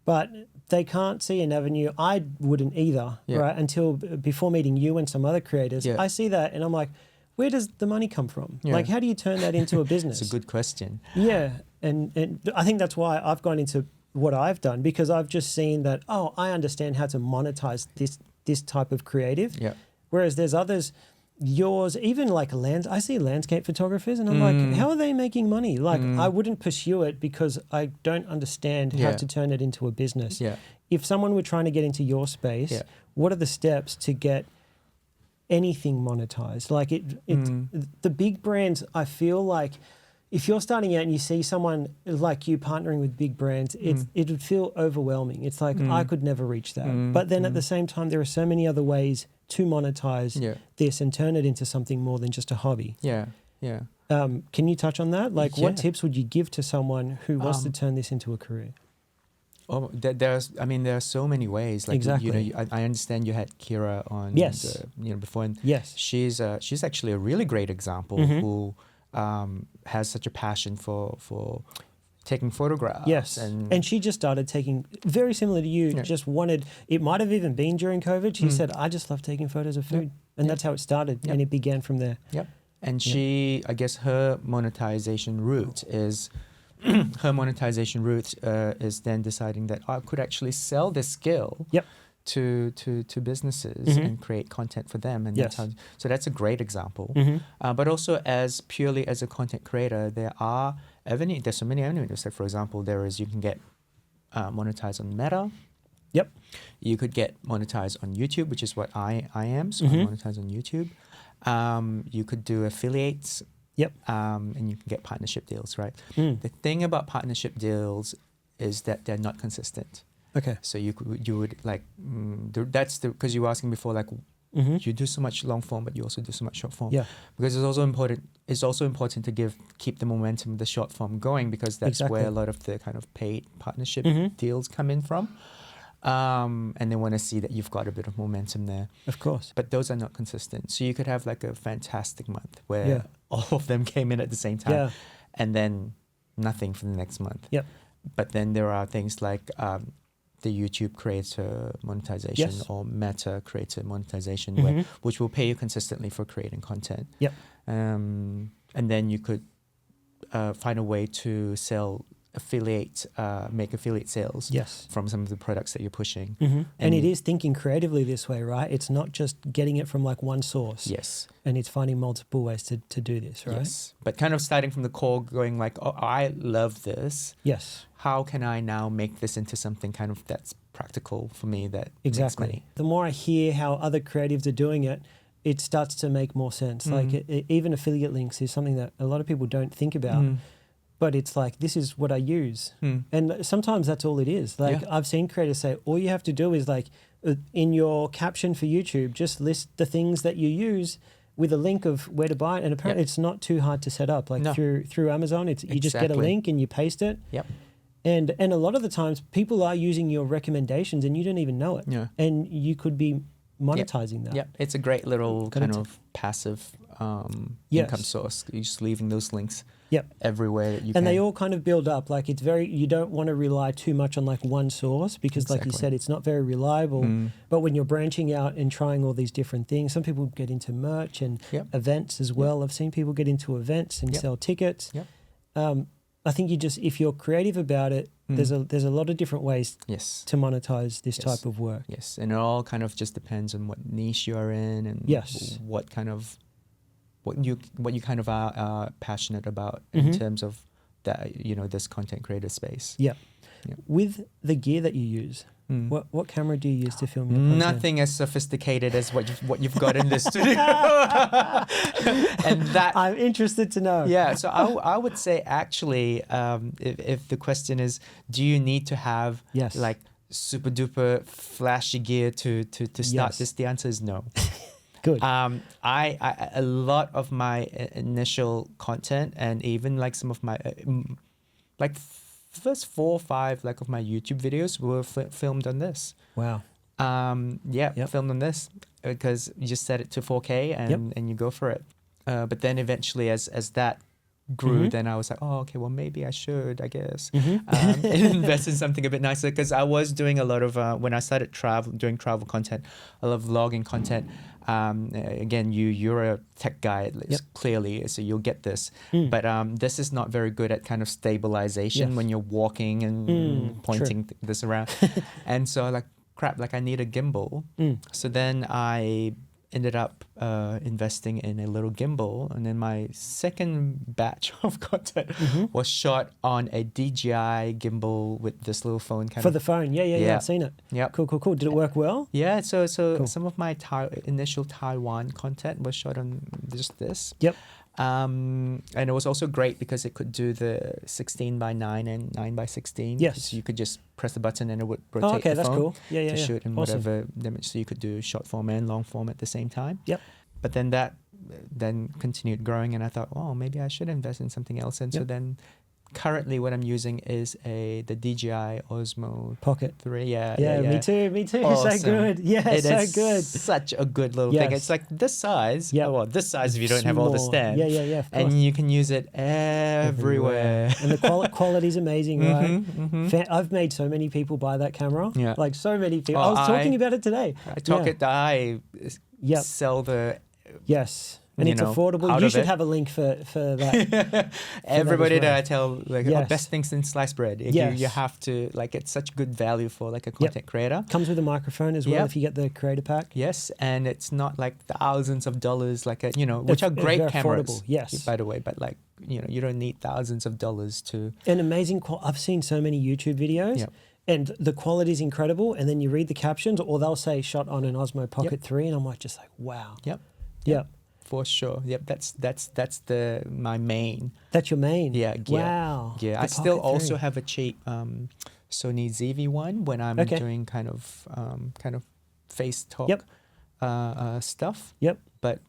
but they can't see an avenue. I wouldn't either, right? Until before meeting you and some other creators. I see that and I'm like, where does the money come from? Like, how do you turn that into a business? It's a good question. And I think that's why I've gone into what I've done, because I've just seen that, oh, I understand how to monetize this type of creative. Whereas there's others, even like I see landscape photographers and I'm like, how are they making money? Like I wouldn't pursue it because I don't understand how to turn it into a business. If someone were trying to get into your space, what are the steps to get anything monetized? Like the big brands, I feel like if you're starting out and you see someone like you partnering with big brands, it would feel overwhelming. It's like, I could never reach that. But then at the same time, there are so many other ways to monetize this and turn it into something more than just a hobby. Can you touch on that? Like what tips would you give to someone who wants to turn this into a career? Oh, there are so many ways. Like, exactly. You know, I understand you had Kira on, before, and she's actually a really great example who has such a passion for taking photographs. And she just started taking, very similar to you, just wanted, it might have even been during COVID. She said, I just love taking photos of food. And that's how it started. And it began from there. And she, I guess her monetization route is, is then deciding that I could actually sell this skill to businesses and create content for them. And that's how, so that's a great example. But also purely as a content creator, there's so many avenues. Like for example, you can get monetized on Meta. You could get monetized on YouTube, which is what I am. So I monetize on YouTube. You could do affiliates. And you can get partnership deals, right? The thing about partnership deals is that they're not consistent. So you would like, because you were asking before, like, you do so much long form, but you also do so much short form. Because it's also important to keep the momentum of the short form going, because that's where a lot of the kind of paid partnership deals come in from. And they want to see that you've got a bit of momentum there. Of course. But those are not consistent. So you could have like a fantastic month where all of them came in at the same time and then nothing for the next month. But then there are things like the YouTube creator monetization or Meta creator monetization, which will pay you consistently for creating content. And then you could find a way to make affiliate sales from some of the products that you're pushing. And it is thinking creatively this way, right? It's not just getting it from like one source. And it's finding multiple ways to do this, right? But kind of starting from the core, going like, oh, I love this. How can I now make this into something kind of that's practical for me that makes money? The more I hear how other creatives are doing it, it starts to make more sense. Like even affiliate links is something that a lot of people don't think about. But it's like, this is what I use. And sometimes that's all it is. Like I've seen creators say, all you have to do is like, in your caption for YouTube, just list the things that you use with a link of where to buy it. And apparently it's not too hard to set up. Like through Amazon, you just get a link and you paste it. And a lot of the times people are using your recommendations and you don't even know it. And you could be monetizing that. It's a great little kind of passive income source. You're just leaving those links everywhere that you can. And they all kind of build up. Like it's very, you don't want to rely too much on like one source because like you said, it's not very reliable. But when you're branching out and trying all these different things, some people get into merch and events as well. I've seen people get into events and sell tickets. I think you just, if you're creative about it, there's a lot of different ways to monetize this type of work. Yes, and it all kind of just depends on what niche you are in and what kind of what you kind of are passionate about in terms of that, you know, this content creator space. With the gear that you use, what camera do you use to film your content? Nothing as sophisticated as what you've got in this studio. And that I'm interested to know. Yeah, so I would say actually, if the question is, do you need to have like super duper flashy gear to start this? The answer is no. Good. I a lot of my initial content and even like some of my like first 4 or 5 like of my YouTube videos were filmed on this. Wow. Filmed on this because you just set it to 4K and you go for it. But then eventually as that grew, then I was like, oh, okay, well, maybe I should, I guess, invest in something a bit nicer, because I was doing a lot of, when I started doing travel content, a lot of vlogging content. Again, you're a tech guy, at least, clearly, so you'll get this. But this is not very good at kind of stabilization when you're walking and pointing this around. And so like, crap, like I need a gimbal. So then I ended up investing in a little gimbal, and then my second batch of content was shot on a DJI gimbal with this little phone kind for of the phone. Yeah, I've seen it. Cool. Did it work well? Yeah, so some of my initial Taiwan content was shot on just this. And it was also great because it could do the 16:9 and 9:16. Yes. So you could just press the button and it would rotate the that's phone cool. To shoot in whatever image. So you could do short form and long form at the same time. But then that continued growing, and I thought, oh, maybe I should invest in something else. And so then currently what I'm using is the DJI Osmo Pocket 3. Me too. Awesome. So good. It so is good. Such a good little thing. It's like this size. Well, this size if you don't have all the stand. Yeah. And you can use it everywhere. And the quality's amazing, right? I've made so many people buy that camera. Like so many people. I was talking about it today. I sell the... Yes. And it's affordable. You should have a link for that. Everybody that I tell, like, best thing since sliced bread. You have to, like, it's such good value for like a content creator. Comes with a microphone as well if you get the creator pack. Yes, and it's not like thousands of dollars, like which are great cameras. Affordable. Yes, by the way, but like you don't need thousands of dollars to. An amazing. I've seen so many YouTube videos. And the quality is incredible. And then you read the captions, or they'll say shot on an Osmo Pocket 3, and I'm like, just like, wow. Yep. For sure. Yep. That's my main. That's your main. Yeah. Gear. Wow. Yeah. I still also have a cheap Sony ZV-1 when I'm doing kind of face talk stuff. But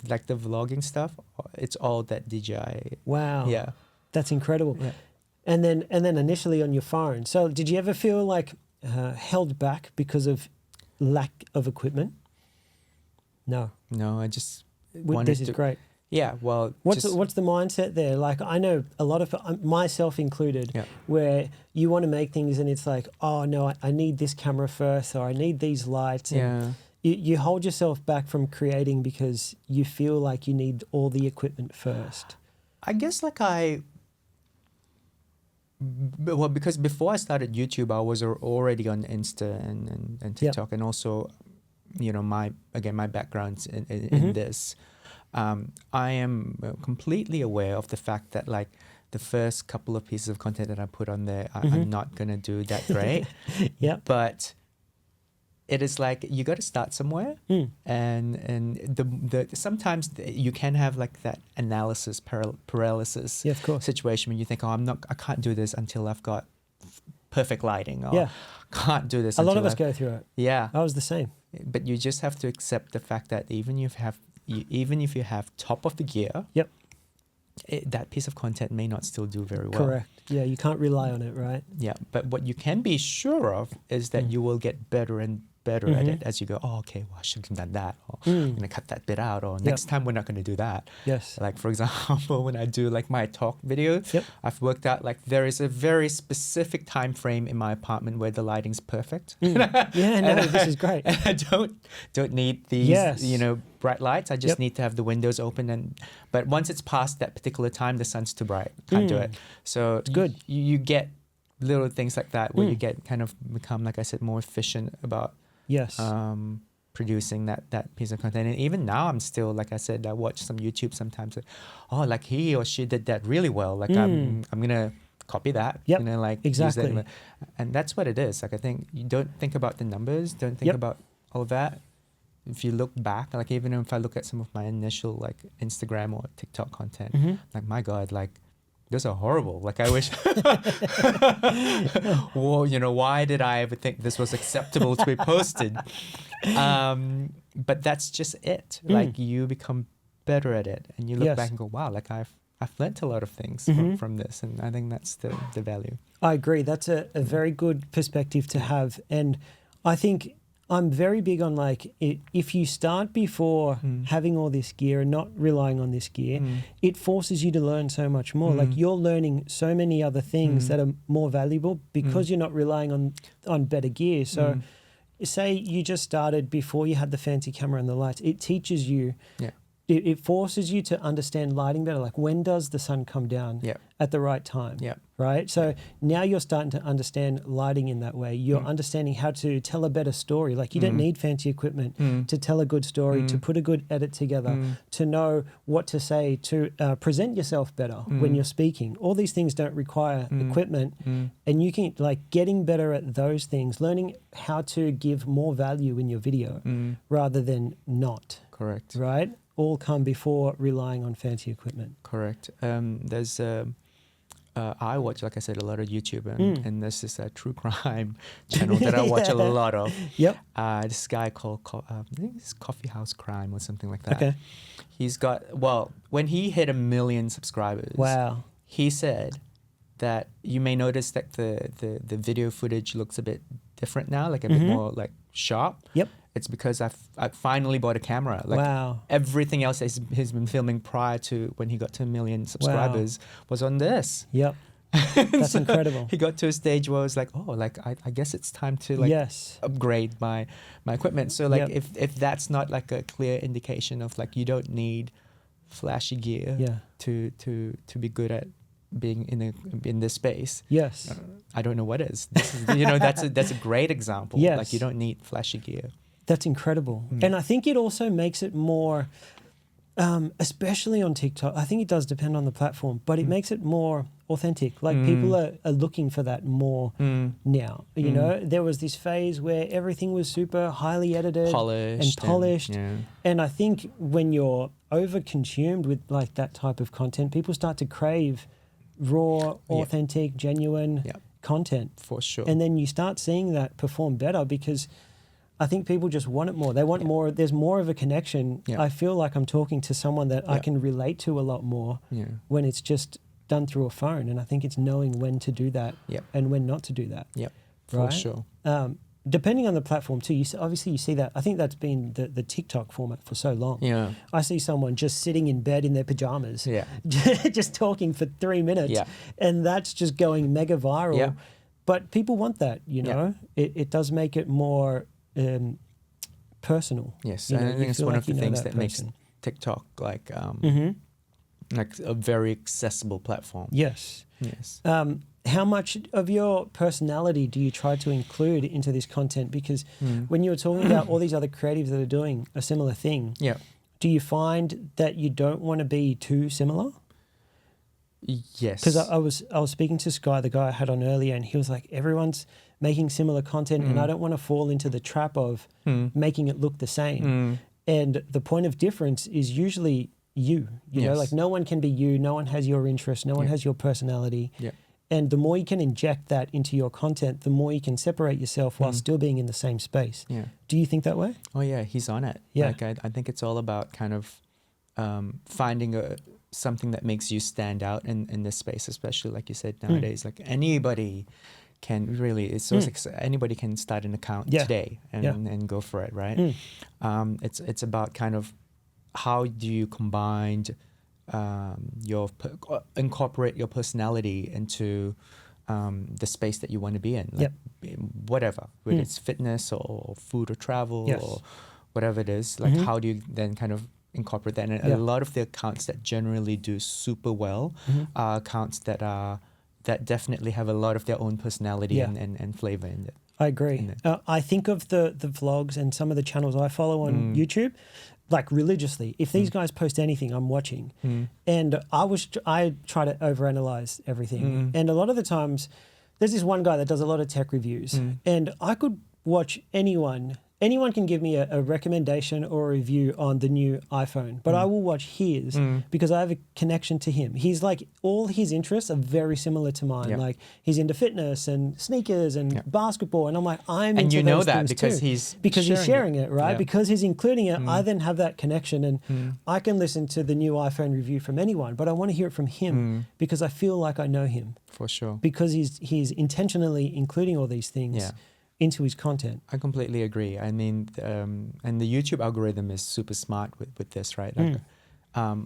like the vlogging stuff, it's all that DJI. Wow. Yeah. That's incredible. Yeah. And then initially on your phone. So did you ever feel like held back because of lack of equipment? No. I just wanted this is great. Yeah, well... What's the mindset there? Like, I know a lot of, myself included, where you want to make things and it's like, oh, no, I need this camera first, or I need these lights. And you hold yourself back from creating because you feel like you need all the equipment first. I guess because before I started YouTube, I was already on Insta and TikTok, and also, my background's in this. I am completely aware of the fact that like the first couple of pieces of content that I put on there, I'm not gonna do that great. But it is like you got to start somewhere, and the sometimes you can have like that analysis paralysis situation when you think, oh, I can't do this until I've got perfect lighting, or can't do this. A lot of us go through it. Yeah, I was the same. But you just have to accept the fact that even if you have top of the gear, that piece of content may not still do very well. Correct. Yeah, you can't rely on it, right? Yeah, but what you can be sure of is that you will get better and better at it as you go. Oh, okay, well, I should have done that. Or I'm gonna cut that bit out. Or next time we're not gonna do that. Yes. Like for example, when I do like my talk video, I've worked out like there is a very specific time frame in my apartment where the lighting's perfect. This is great. And I don't need these, you know, bright lights. I just need to have the windows open. But once it's past that particular time, the sun's too bright. Can't do it. So it's good. You get little things like that where you get kind of become, like I said, more efficient about producing that piece of content. And even now I'm still, like I said, I watch some YouTube sometimes, like, oh, like he or she did that really well. Like I'm gonna copy that. You know, like exactly. use that. And that's what it is. Like I think you don't think about the numbers, don't think about all of that. If you look back, like even if I look at some of my initial like Instagram or TikTok content, like my God, like those are horrible. Like I wish, well, you know, why did I ever think this was acceptable to be posted? But that's just it. Like you become better at it and you look back and go, wow, like I've learned a lot of things from this. And I think that's the value. I agree. That's a very good perspective to have. And I think I'm very big on like if you start before having all this gear and not relying on this gear, it forces you to learn so much more. Like you're learning so many other things that are more valuable because you're not relying on better gear. So say you just started before you had the fancy camera and the lights, it teaches you, it forces you to understand lighting better. Like when does the sun come down at the right time? Right? So now you're starting to understand lighting in that way. You're understanding how to tell a better story. Like you don't need fancy equipment to tell a good story, to put a good edit together, to know what to say, to present yourself better when you're speaking. All these things don't require equipment. And you can, like, getting better at those things, learning how to give more value in your video rather than not. Correct. Right? All come before relying on fancy equipment. Correct. There's I watch, like I said, a lot of YouTube, and there's this true crime channel that I watch a lot of. This guy called I think it's Coffee House Crime or something like that. Okay. He's got, well, when he hit 1 million subscribers, he said that you may notice that the video footage looks a bit different now, like a bit more like sharp. It's because I finally bought a camera. Like everything else he's been filming prior to when he got to 1 million subscribers was on this. That's so incredible. He got to a stage where I was like, oh, like I guess it's time to like upgrade my equipment. So like if that's not like a clear indication of like you don't need flashy gear to be good at being in this space. I don't know what is. This is, you know, that's a great example. Like you don't need flashy gear. That's incredible. And I think it also makes it more, especially on TikTok, I think it does depend on the platform, but it makes it more authentic. Like people are looking for that more now. You know, there was this phase where everything was super highly edited and polished. And I think when you're over-consumed with like that type of content, people start to crave raw, authentic, genuine content. For sure. And then you start seeing that perform better because I think people just want it more. They want more. There's more of a connection. I feel like I'm talking to someone that I can relate to a lot more when it's just done through a phone. And I think it's knowing when to do that and when not to do that. For sure. Depending on the platform too, obviously you see that. I think that's been the TikTok format for so long. I see someone just sitting in bed in their pajamas, just talking for 3 minutes, and that's just going mega viral. But people want that, you know. It does make it more personal. Yes, you know, I think it's one of the things that makes TikTok like a very accessible platform. Yes. How much of your personality do you try to include into this content? Because when you were talking about all these other creatives that are doing a similar thing, do you find that you don't want to be too similar? Yes. Because I was speaking to Sky, the guy I had on earlier, and he was like, everyone's making similar content and I don't want to fall into the trap of making it look the same. And the point of difference is usually you know, like no one can be you, no one has your interests, no one has your personality. And the more you can inject that into your content, the more you can separate yourself while still being in the same space. Do you think that way? Oh yeah, he's on it. Like I think it's all about kind of finding something that makes you stand out in this space, especially like you said nowadays. Like anybody can really, it's so anybody can start an account today and go for it, right? It's about kind of how do you combine incorporate your personality into the space that you want to be in, like whatever, whether it's fitness or food or travel or whatever it is, like how do you then kind of incorporate that? And a lot of the accounts that generally do super well are accounts that definitely have a lot of their own personality and flavor in it. I agree. I think of the vlogs and some of the channels I follow on YouTube, like religiously. If these guys post anything, I'm watching. And I try to overanalyze everything. And a lot of the times, there's this one guy that does a lot of tech reviews, and I could watch anyone can give me a recommendation or a review on the new iPhone, but I will watch his because I have a connection to him. He's like, all his interests are very similar to mine. Yep. Like he's into fitness and sneakers and basketball. And I'm like, I'm and into you know those that things because too. he's sharing it, right? Yeah. Because he's including it, I then have that connection, and I can listen to the new iPhone review from anyone, but I want to hear it from him because I feel like I know him. For sure. Because he's intentionally including all these things into his content. I completely agree. I mean, and the YouTube algorithm is super smart with this, right? Like,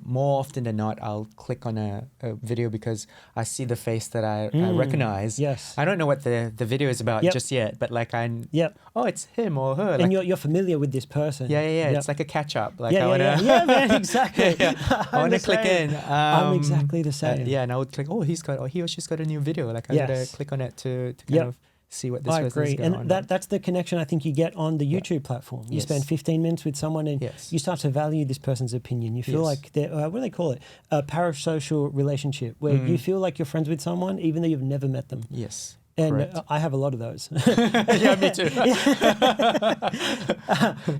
more often than not, I'll click on a video because I see the face that I recognize. Yes. I don't know what the video is about just yet, but like oh, it's him or her. And like, you're familiar with this person. Yeah. It's like a catch up. Like yeah, I wanna, yeah, man, exactly. I want to click in. I'm exactly the same. And I would click, oh, he or she's got a new video. Like I gotta click on it to kind of see what this person is going on. And that's the connection I think you get on the YouTube platform. You spend 15 minutes with someone and you start to value this person's opinion. You feel like they're, what do they call it? A parasocial relationship where you feel like you're friends with someone even though you've never met them. Yes. And I have a lot of those. Yeah, me too.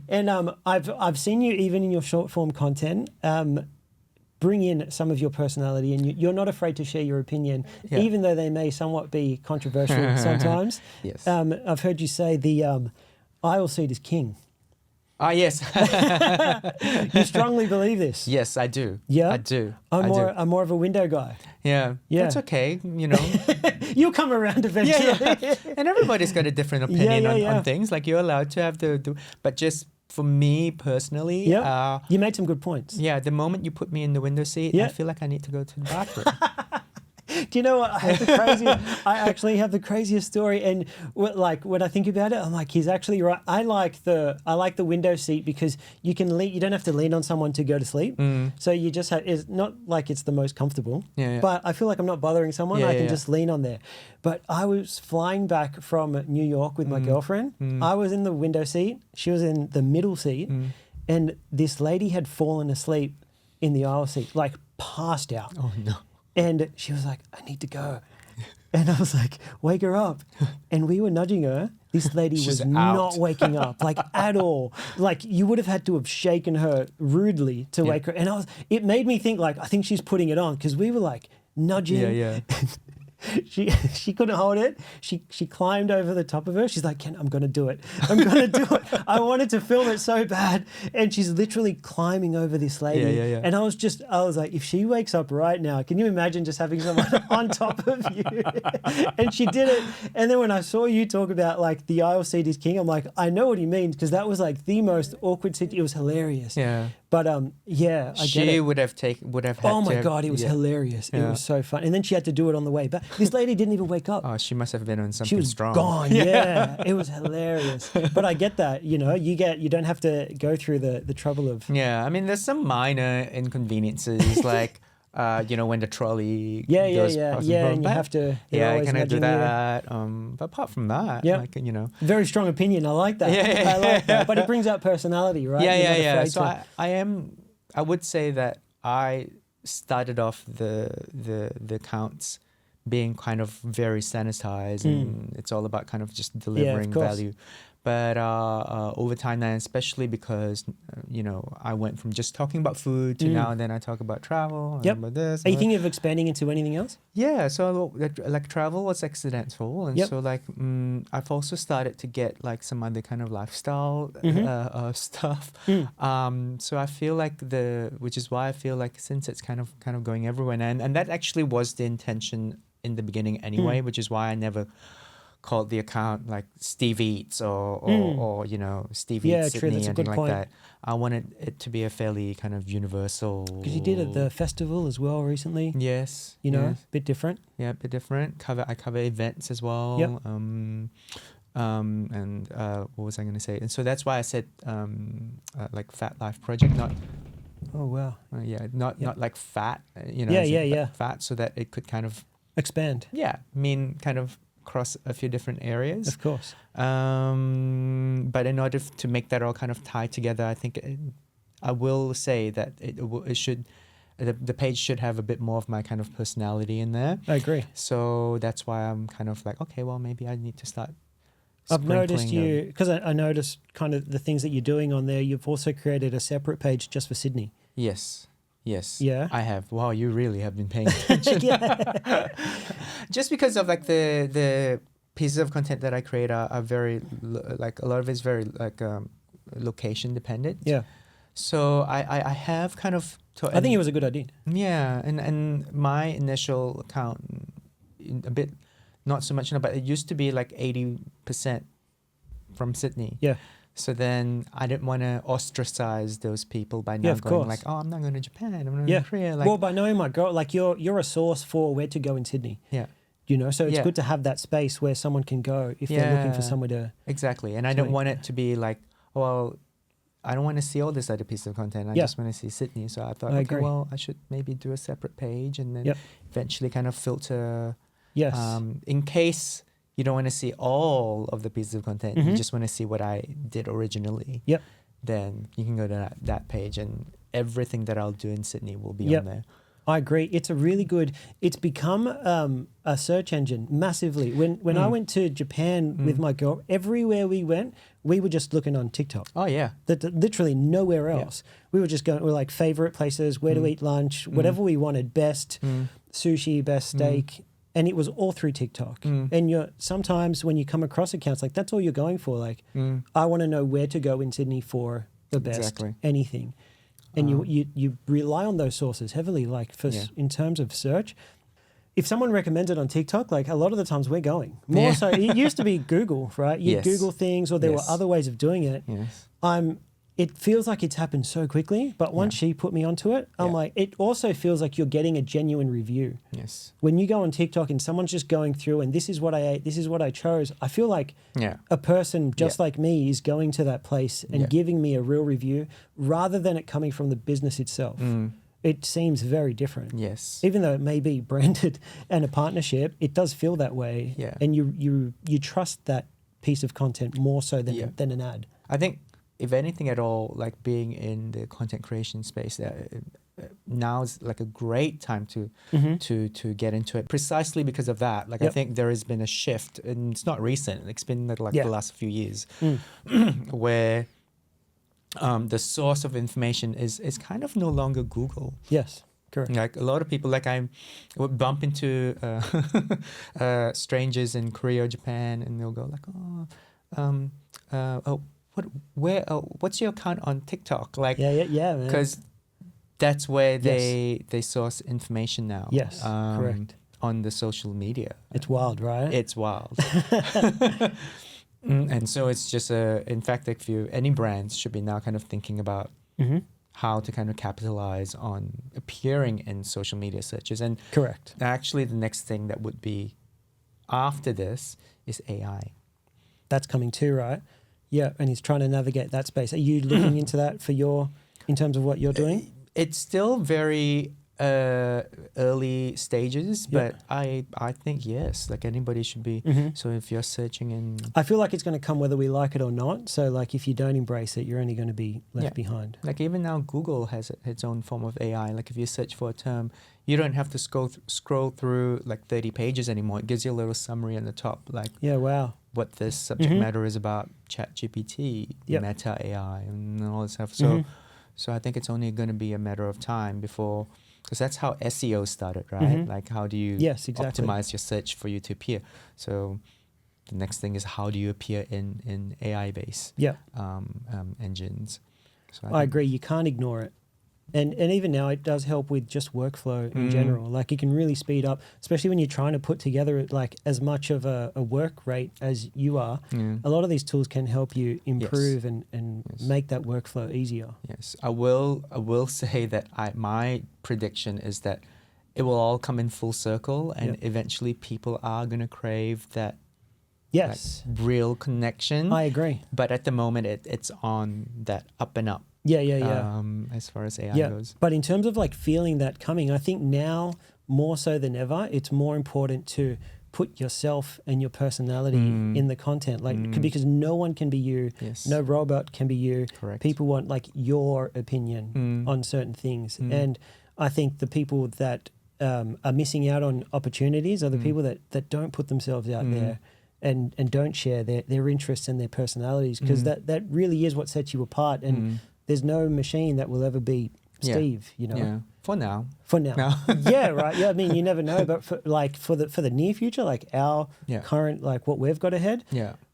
And I've seen you even in your short form content bring in some of your personality, and you're not afraid to share your opinion, even though they may somewhat be controversial sometimes. Yes. I've heard you say the aisle seat is king. Ah, yes. You strongly believe this? Yes, I do. Yeah? I do. I'm more of a window guy. Yeah. That's okay, you know. You'll come around eventually. Yeah. And everybody's got a different opinion on things. Like, you're allowed to have but just for me personally, you made some good points. Yeah, the moment you put me in the window seat, I feel like I need to go to the bathroom. Do you know what? I actually have the craziest story, and when I think about it, I'm like, he's actually right. I like the window seat because you can lean. You don't have to lean on someone to go to sleep. So you just have. It's not like it's the most comfortable. But I feel like I'm not bothering someone. I can just lean on there. But I was flying back from New York with my girlfriend. I was in the window seat. She was in the middle seat, and this lady had fallen asleep in the aisle seat, like passed out. Oh no. And she was like, I need to go. And I was like, wake her up. And we were nudging her. This lady was not waking up, like at all. Like you would have had to have shaken her rudely to wake her. And it made me think like, I think she's putting it on because we were like nudging. Yeah. She couldn't hold it. She climbed over the top of her. She's like, Ken, I'm going to do it. I'm going to do it. I wanted to film it so bad. And she's literally climbing over this lady. Yeah. And I was like, if she wakes up right now, can you imagine just having someone on top of you? And she did it. And then when I saw you talk about like the aisle seat is king, I'm like, I know what he means because that was like the most awkward seat. It was hilarious. Yeah. But I get it. She would have had oh my God, it was hilarious. It was so fun. And then she had to do it on the way back. This lady didn't even wake up. Oh, she must have been on something she was strong. Gone. Yeah. It was hilarious. But I get that, you don't have to go through the trouble of. Yeah, I mean, there's some minor inconveniences like, when the trolley goes past and you have to. Yeah, can I do that? But apart from that, Very strong opinion. I like that. I like that. But it brings out personality, right? Yeah. So I would say that I started off the accounts being kind of very sanitized and it's all about kind of just delivering value. But over time now, especially because, I went from just talking about food to now and then I talk about travel and about this. Are you thinking of expanding into anything else? Yeah, so like travel was accidental. And so like I've also started to get like some other kind of lifestyle stuff. So I feel like which is why I feel like since it's kind of going everywhere. And that actually was the intention in the beginning anyway, which is why I never called the account like Steve Eats or you know, Steve Eats true. Sydney That's a or good anything like point. that. I wanted it to be a fairly kind of universal. Because you did at the festival as well recently. Yes. You know, yes. bit different. Yeah, a bit different. I cover events as well. Yep. And what was I going to say? And so that's why I said like PhatLife Project, not Oh wow. not like fat, you know. Yeah. Fat, so that it could kind of Expand. kind of cross a few different areas. Of course. But in order to make that all kind of tie together, I think I will say that it should. The page should have a bit more of my kind of personality in there. I agree. So that's why I'm kind of like, okay, well, maybe I need to start. I've noticed sprinkling you, because I noticed kind of the things that you're doing on there. You've also created a separate page just for Sydney. Yes. Yeah. I have. Wow, you really have been paying attention. Just because of like the pieces of content that I create are very like a lot of it's very like location dependent. Yeah. So I have kind of. I think it was a good idea. Yeah, and my initial account, a bit, not so much now, but it used to be like 80% from Sydney. Yeah. So then I didn't want to ostracize those people by now of going course. like, oh, I'm not going to Japan, I'm going to Korea. Like, well, by knowing my girl, like you're a source for where to go in Sydney. yeah. You know, so it's good to have that space where someone can go if they're looking for somewhere to. Exactly, and I don't want it to be like, well, I don't want to see all this other piece of content. I just want to see Sydney. So I thought, okay, well, I should maybe do a separate page and then eventually kind of filter. Yes. In case you don't want to see all of the pieces of content, you just want to see what I did originally. Yep. Then you can go to that page and everything that I'll do in Sydney will be on there. I agree. It's a really good. It's become a search engine massively. When I went to Japan with my girl, everywhere we went, we were just looking on TikTok. Oh yeah. That literally nowhere else. We were just going. We're like favorite places, where to eat lunch, whatever we wanted, best sushi, best steak, and it was all through TikTok. And sometimes when you come across accounts like that's all you're going for. Like I want to know where to go in Sydney for the best anything. And you rely on those sources heavily, like in terms of search. If someone recommends it on TikTok, like a lot of the times we're going. More so, it used to be Google, right? You Google things, or there were other ways of doing it. Yes. It feels like it's happened so quickly, but once she put me onto it, I'm like, it also feels like you're getting a genuine review. Yes. When you go on TikTok and someone's just going through and this is what I ate, this is what I chose, I feel like a person just like me is going to that place and giving me a real review rather than it coming from the business itself. It seems very different. Yes. Even though it may be branded and a partnership, it does feel that way. Yeah. And you trust that piece of content more so than an ad. I think if anything at all, like being in the content creation space, now is like a great time to get into it, precisely because of that. Like I think there has been a shift, and it's not recent. It's been like the last few years, where the source of information is kind of no longer Google. Yes. Correct. Like a lot of people, like I would bump into strangers in Korea or Japan, and they'll go like, what's your account on TikTok? Like, yeah, because that's where they source information now. Yes, correct. On the social media. It's wild, right? It's wild. And so it's just in fact, like any brands should be now kind of thinking about how to kind of capitalize on appearing in social media searches. And correct. Actually, the next thing that would be after this is AI. That's coming too, right? Yeah, and he's trying to navigate that space. Are you looking into that in terms of what you're doing? It's still very early stages, but I think yes, like anybody should be. So if you're searching in, I feel like it's going to come whether we like it or not. So like if you don't embrace it, you're only going to be left behind. Like even now, Google has its own form of AI. Like if you search for a term, you don't have to scroll through like 30 pages anymore. It gives you a little summary on the top, like what this subject matter is about, ChatGPT, Meta AI, and all this stuff. So I think it's only going to be a matter of time before, because that's how SEO started, right? Like how do you optimize your search for you to appear? So the next thing is how do you appear in AI-based engines? So I agree. You can't ignore it. And even now it does help with just workflow in general. Like it can really speed up, especially when you're trying to put together like as much of a work rate as you are. A lot of these tools can help you improve and make that workflow easier. Yes, I will say that my prediction is that it will all come in full circle, and eventually people are going to crave that Yes. like, real connection. I agree. But at the moment, it's on that up and up. Yeah. As far as AI goes. But in terms of like feeling that coming, I think now more so than ever, it's more important to put yourself and your personality in the content, like because no one can be you. Yes. No robot can be you. Correct. People want like your opinion on certain things, and I think the people that are missing out on opportunities are the people that don't put themselves out there and don't share their interests and their personalities, because that really is what sets you apart. And there's no machine that will ever be Steve, you know. Yeah. For now. Yeah, right. Yeah, I mean, you never know, but for the near future, like our current, like what we've got ahead,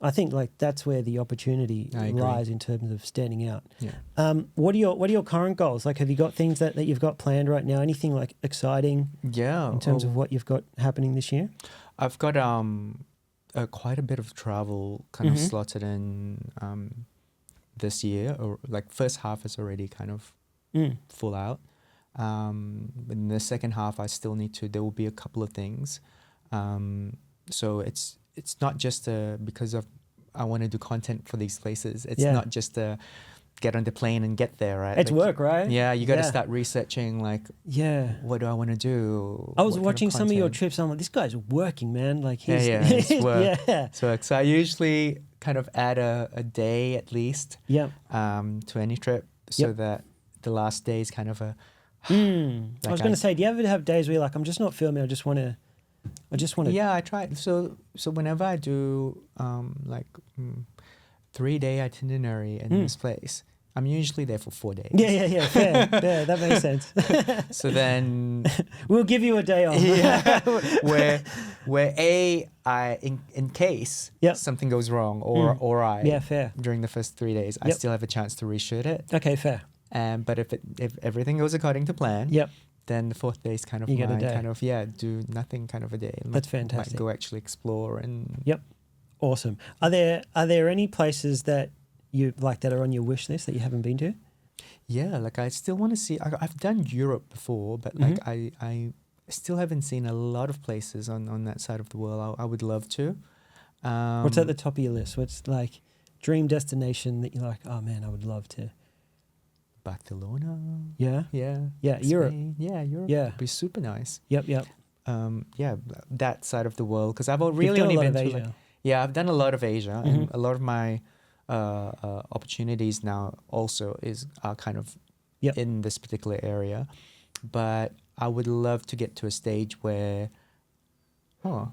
I think like that's where the opportunity lies in terms of standing out. Yeah. What are your current goals? Like, have you got things that you've got planned right now? Anything like exciting? Yeah. In terms of what you've got happening this year? I've got quite a bit of travel kind of slotted in this year, or like first half is already kind of full out. In the second half, I still there will be a couple of things. So it's not just because I want to do content for these places. It's not just get on the plane and get there, right? It's like, work, right? Yeah, you got to start researching, like, what do I want to do? I was watching some of your trips, and I'm like, this guy's working, man. Like, he's it's work. Yeah. So I usually kind of add a day at least to any trip, so that the last day is kind of a... Like I was going to say, do you ever have days where you're like, I'm just not filming, I just want to... Yeah, I try. So whenever I do 3-day itinerary in this place, I'm usually there for 4 days. Yeah, fair. Yeah, that makes sense. So then... we'll give you a day off. where in case something goes wrong or fair. during the first 3 days, I still have a chance to reshoot it. Okay, fair. But if everything goes according to plan, then the fourth day is kind of do nothing kind of a day. That's fantastic. Might go actually explore and... Awesome. Are there any places that you like that are on your wish list that you haven't been to? Yeah, like I still want to see... I've done Europe before, but like I still haven't seen a lot of places on that side of the world. I would love to. What's at the top of your list? What's like dream destination that you're like, oh man, I would love to... Barcelona. Yeah. Spain. Europe. Yeah, Europe. Yeah, would be super nice. Yep. That side of the world, because I've really only been to Asia. I've done a lot of Asia, and a lot of my opportunities now also are kind of in this particular area. But I would love to get to a stage where,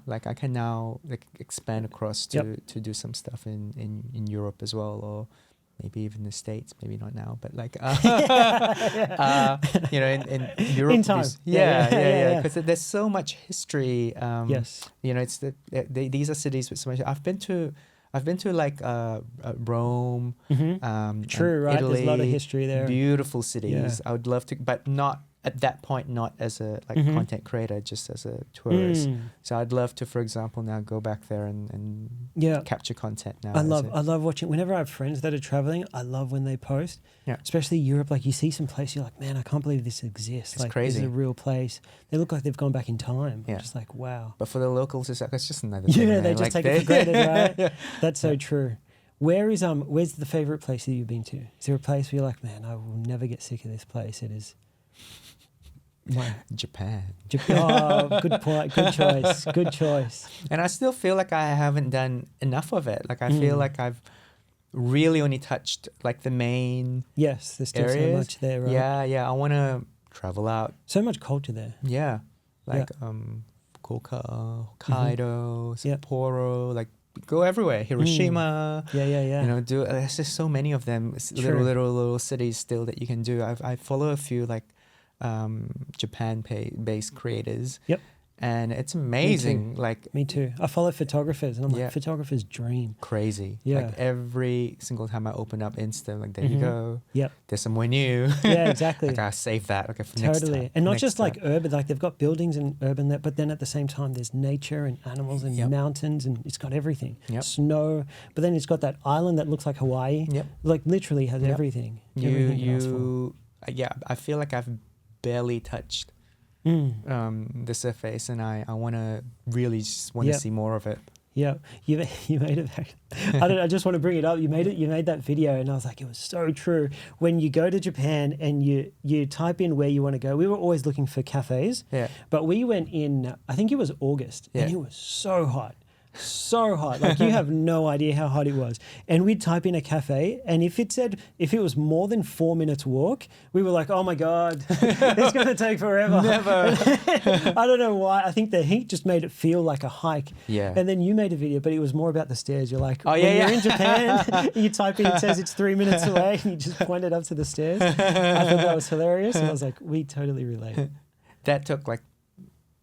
like I can now like expand across to do some stuff in Europe as well, or maybe even the States, maybe not now, but like, in Europe. In time. Because there's so much history. Yes. It's these are cities with so much. I've been to like Rome. True, right? Italy, there's a lot of history there. Beautiful cities. Yeah. I would love to, but not at that point, not as a content creator, just as a tourist. So I'd love to, for example, now go back there and capture content now. I love watching, whenever I have friends that are traveling, I love when they post, especially Europe. Like you see some place, you're like, man, I can't believe this exists. It's like, crazy. This is a real place. They look like they've gone back in time. I'm just like, wow. But for the locals, it's just another thing. Yeah, they just take it for granted, right? That's so true. Where's the favorite place that you've been to? Is there a place where you're like, man, I will never get sick of this place? It is... Japan. Oh, good point. Good choice. And I still feel like I haven't done enough of it. Like I feel like I've really only touched like the main Yes, there's still areas. So much there, right? Yeah. I want to travel out. So much culture there. Yeah. Like Fukuoka, Hokkaido, Sapporo, like go everywhere. Hiroshima. Yeah. There's just so many of them. Little cities still that you can do. I follow a few like Japan-based creators. Yep. And it's amazing. Like me too. I follow photographers, and I'm Yeah. like, photographer's dream. crazy. Yeah. Like every single time I open up Insta, like there you go. Yep. There's somewhere new. Yeah, exactly. Like I save that. Okay, for next Totally. time. And not next just like time. urban, like they've got buildings and urban there, but then at the same time there's nature and animals and Yep. mountains, and it's got everything. Yep. Snow, but then it's got that island that looks like Hawaii. Yep. Like literally has Yep. everything. Everything you can ask for. Yeah, I feel like I've barely touched the surface, and I want to really just want to Yep. see more of it. Yeah, you made it. I just want to bring it up. You made that video, and I was like, it was so true. When you go to Japan and you type in where you want to go, we were always looking for cafes. Yeah. But we went in, I think it was August, and it was so hot. So hot. Like you have no idea how hot it was. And we'd type in a cafe, and if it was more than 4 minutes walk, we were like, oh my God, it's going to take forever. Never. I don't know why. I think the heat just made it feel like a hike. Yeah. And then you made a video, but it was more about the stairs. You're like, Oh, when yeah, you're yeah. in Japan, you type in, it says it's 3 minutes away, and you just pointed up to the stairs. I thought that was hilarious. And I was like, we totally relate. That took like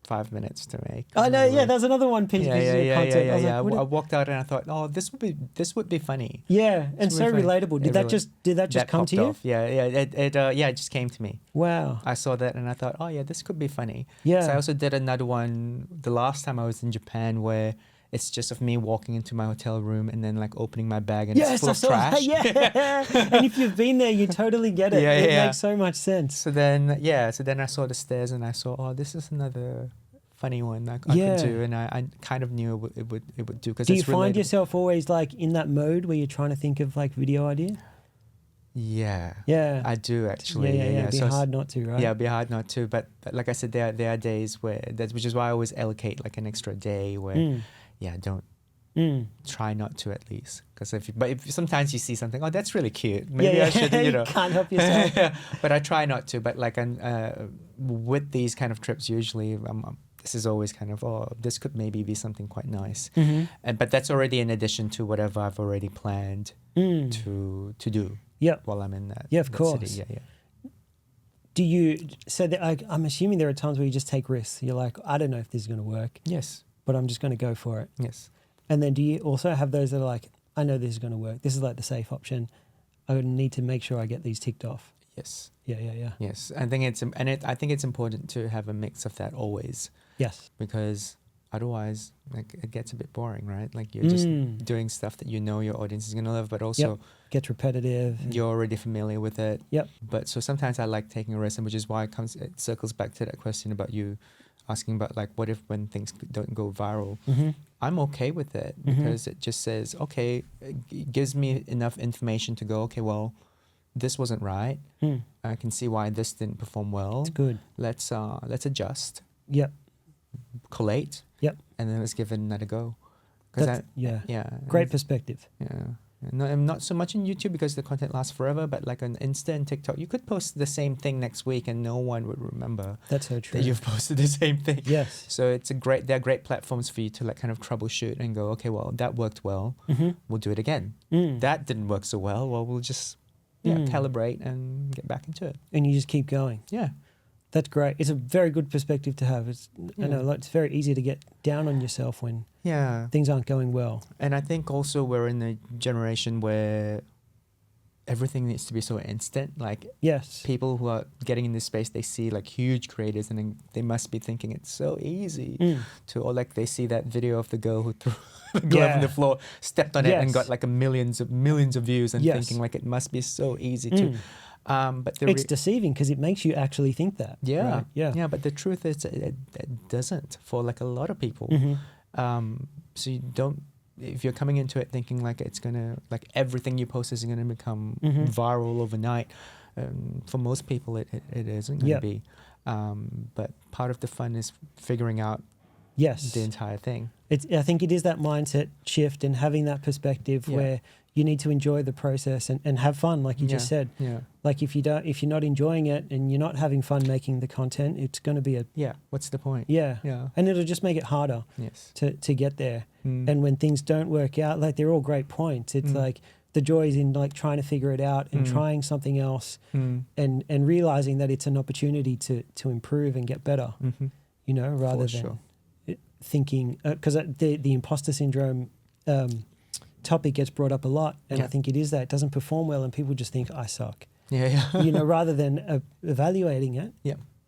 5 minutes to make. Oh no, yeah, there's another one piece of content. I was like, what I walked out and I thought, oh, this would be funny. yeah, and so Really funny. relatable. Did that just come to popped you? off. Yeah, it just came to me. Wow. I saw that and I thought, oh yeah, this could be funny. Yeah. So I also did another one the last time I was in Japan where it's just of me walking into my hotel room and then like opening my bag and it's full of trash. That. Yeah. And if you've been there, you totally get it. Yeah, it yeah. makes so much sense. So then I saw the stairs and I saw, oh, this is another funny one I could do, and I kind of knew it would do because do you find yourself always like in that mode where you're trying to think of like video idea? Yeah, I do actually. Yeah. It'd be hard not to, right? Yeah, it'd be hard not to. But like I said, there are days where which is why I always allocate like an extra day where don't try not to at least, because if sometimes you see something, oh, that's really cute, maybe I should, you can't help yourself. But I try not to. But like with these kind of trips, usually this is always kind of, oh, this could maybe be something quite nice, but that's already in addition to whatever I've already planned to do. Yeah. While I'm in that. Yeah, of that course. City. Yeah. Do you? So I'm assuming there are times where you just take risks. You're like, I don't know if this is going to work. Yes. But I'm just going to go for it. Yes. And then do you also have those that are like, I know this is going to work. This is like the safe option. I would need to make sure I get these ticked off. Yes. Yeah. Yes, I think I think it's important to have a mix of that always. Yes. Because otherwise, like, it gets a bit boring, right? Like you're just doing stuff that you know your audience is gonna love, but also gets repetitive. You're already familiar with it. Yep. But so sometimes I like taking a risk, and which is why it circles back to that question about you asking about like what if when things don't go viral. I'm okay with it because it just says, okay, it gives me enough information to go, okay, well, this wasn't right. I can see why this didn't perform well. It's good. Let's adjust. Yep. Collate. Yep. And then let's give it another go. Great perspective. Yeah. No, I'm not so much on YouTube because the content lasts forever, but like on Insta and TikTok, you could post the same thing next week and no one would remember. That's so true. That you've posted the same thing. Yes. So they're great platforms for you to like kind of troubleshoot and go, okay, well, that worked well. We'll do it again. That didn't work so well. Well, we'll just calibrate and get back into it. And you just keep going. Yeah. That's great. It's a very good perspective to have. I know it's very easy to get down on yourself when things aren't going well. And I think also we're in a generation where everything needs to be so instant. Like people who are getting in this space, they see like huge creators and then they must be thinking it's so easy or like they see that video of the girl who threw the glove on the floor, stepped on it and got like millions of views and thinking like it must be so easy to. But it's deceiving because it makes you actually think that. Yeah, right? Yeah. But the truth is, it doesn't for like a lot of people. So you don't. If you're coming into it thinking like it's gonna, like everything you post is gonna become viral overnight, for most people it isn't gonna be. But part of the fun is figuring out the entire thing. I think it is that mindset shift and having that perspective where you need to enjoy the process and have fun, like you just said. Yeah. Like if you're not enjoying it and you're not having fun making the content, it's going to be what's the point? Yeah. Yeah. And it'll just make it harder. Yes. To get there. And when things don't work out, like they're all great points. It's like the joy is in like trying to figure it out and trying something else and realizing that it's an opportunity to improve and get better. you know, rather than thinking, because the imposter syndrome topic gets brought up a lot, and I think it is that it doesn't perform well and people just think I suck. You know, rather than evaluating it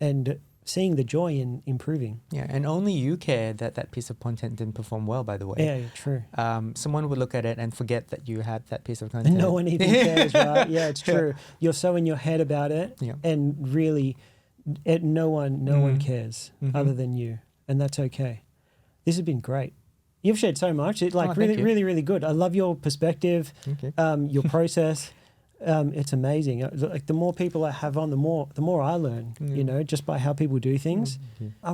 and seeing the joy in improving. Yeah, and only you care that that piece of content didn't perform well, by the way. Yeah, true. Someone would look at it and forget that you had that piece of content. No one even cares, right? Yeah, it's true. You're so in your head about it, and really, no one cares other than you, and that's okay. This has been great. You've shared so much. It's like really good. I love your perspective, your process. It's amazing. Like the more people I have on, the more I learn. You know, just by how people do things.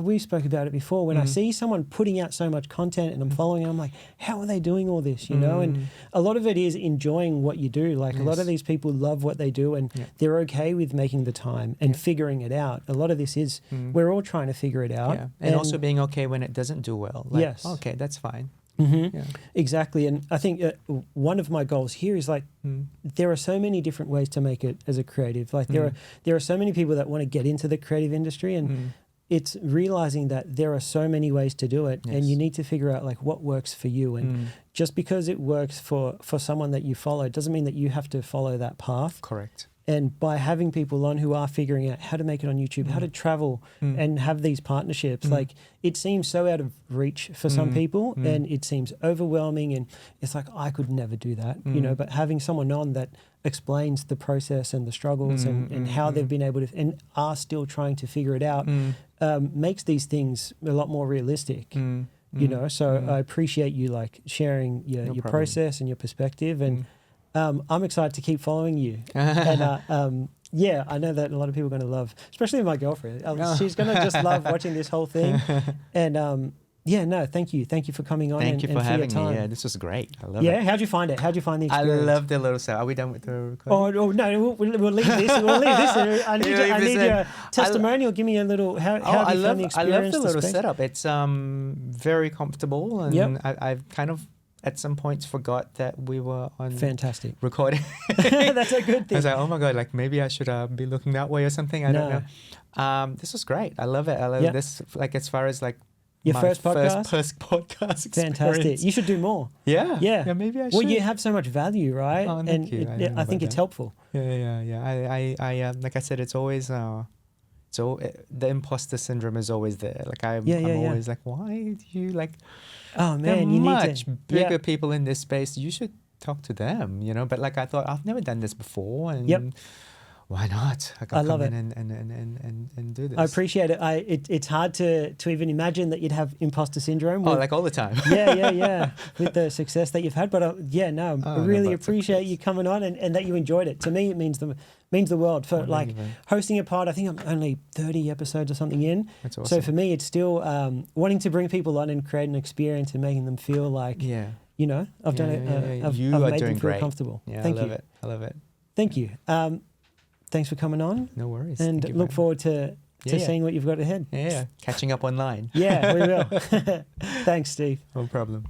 We spoke about it before. When I see someone putting out so much content and I'm following, I'm like, how are they doing all this? You know, and a lot of it is enjoying what you do. Like a lot of these people love what they do, and they're okay with making the time and figuring it out. A lot of this is we're all trying to figure it out, and also being okay when it doesn't do well. Like, okay, that's fine. Exactly. And I think one of my goals here is like there are so many different ways to make it as a creative. Like there are so many people that want to get into the creative industry, and it's realizing that there are so many ways to do it, and you need to figure out like what works for you. And just because it works for someone that you follow doesn't mean that you have to follow that path. Correct. And by having people on who are figuring out how to make it on YouTube, how to travel and have these partnerships, like it seems so out of reach for some people, and it seems overwhelming, and it's like, I could never do that, you know, but having someone on that explains the process and the struggles and how they've been able to, and are still trying to figure it out, makes these things a lot more realistic, you know, so I appreciate you like sharing your process and your perspective, and I'm excited to keep following you. And yeah, I know that a lot of people are going to love, especially my girlfriend. She's going to just love watching this whole thing. And yeah, no, thank you. Thank you for coming on. Thank you for having me. Yeah, this was great. I love it. Yeah, how'd you find it? How'd you find the experience? I loved the little set. Are we done with the recording? Oh no, we'll leave this. I need your testimonial. Give me a little. How have you found the experience? I love the little setup. It's very comfortable, and I've kind of at some points forgot that we were on fantastic recording. That's a good thing. I was like, oh my God, like maybe I should be looking that way or something. I don't know. This was great. I love it. I love this. Like as far as like your first podcast experience. Fantastic. You should do more. Yeah, maybe I should. Well, you have so much value, right? Oh, thank you. I think it's helpful. Yeah. I like I said, it's always so the imposter syndrome is always there. Like I'm always like, why do you like? Oh man, there are you much need to, bigger people in this space. You should talk to them, you know. But like I thought, I've never done this before, and why not? I love it. And do this. I appreciate it. It's hard to even imagine that you'd have imposter syndrome. Like all the time. yeah. With the success that you've had, but I really appreciate you coming on and that you enjoyed it. To me, it means the world for like hosting a pod. I think I'm only 30 episodes or something in. That's awesome. So for me, it's still wanting to bring people on and create an experience and making them feel like, you know, I've done it. I've made them feel comfortable. Yeah, Thank I you. I love it. Thank you. Thanks for coming on. No worries. And look forward to seeing what you've got ahead. Yeah, catching up online. Yeah, we will. Thanks, Steve. No problem.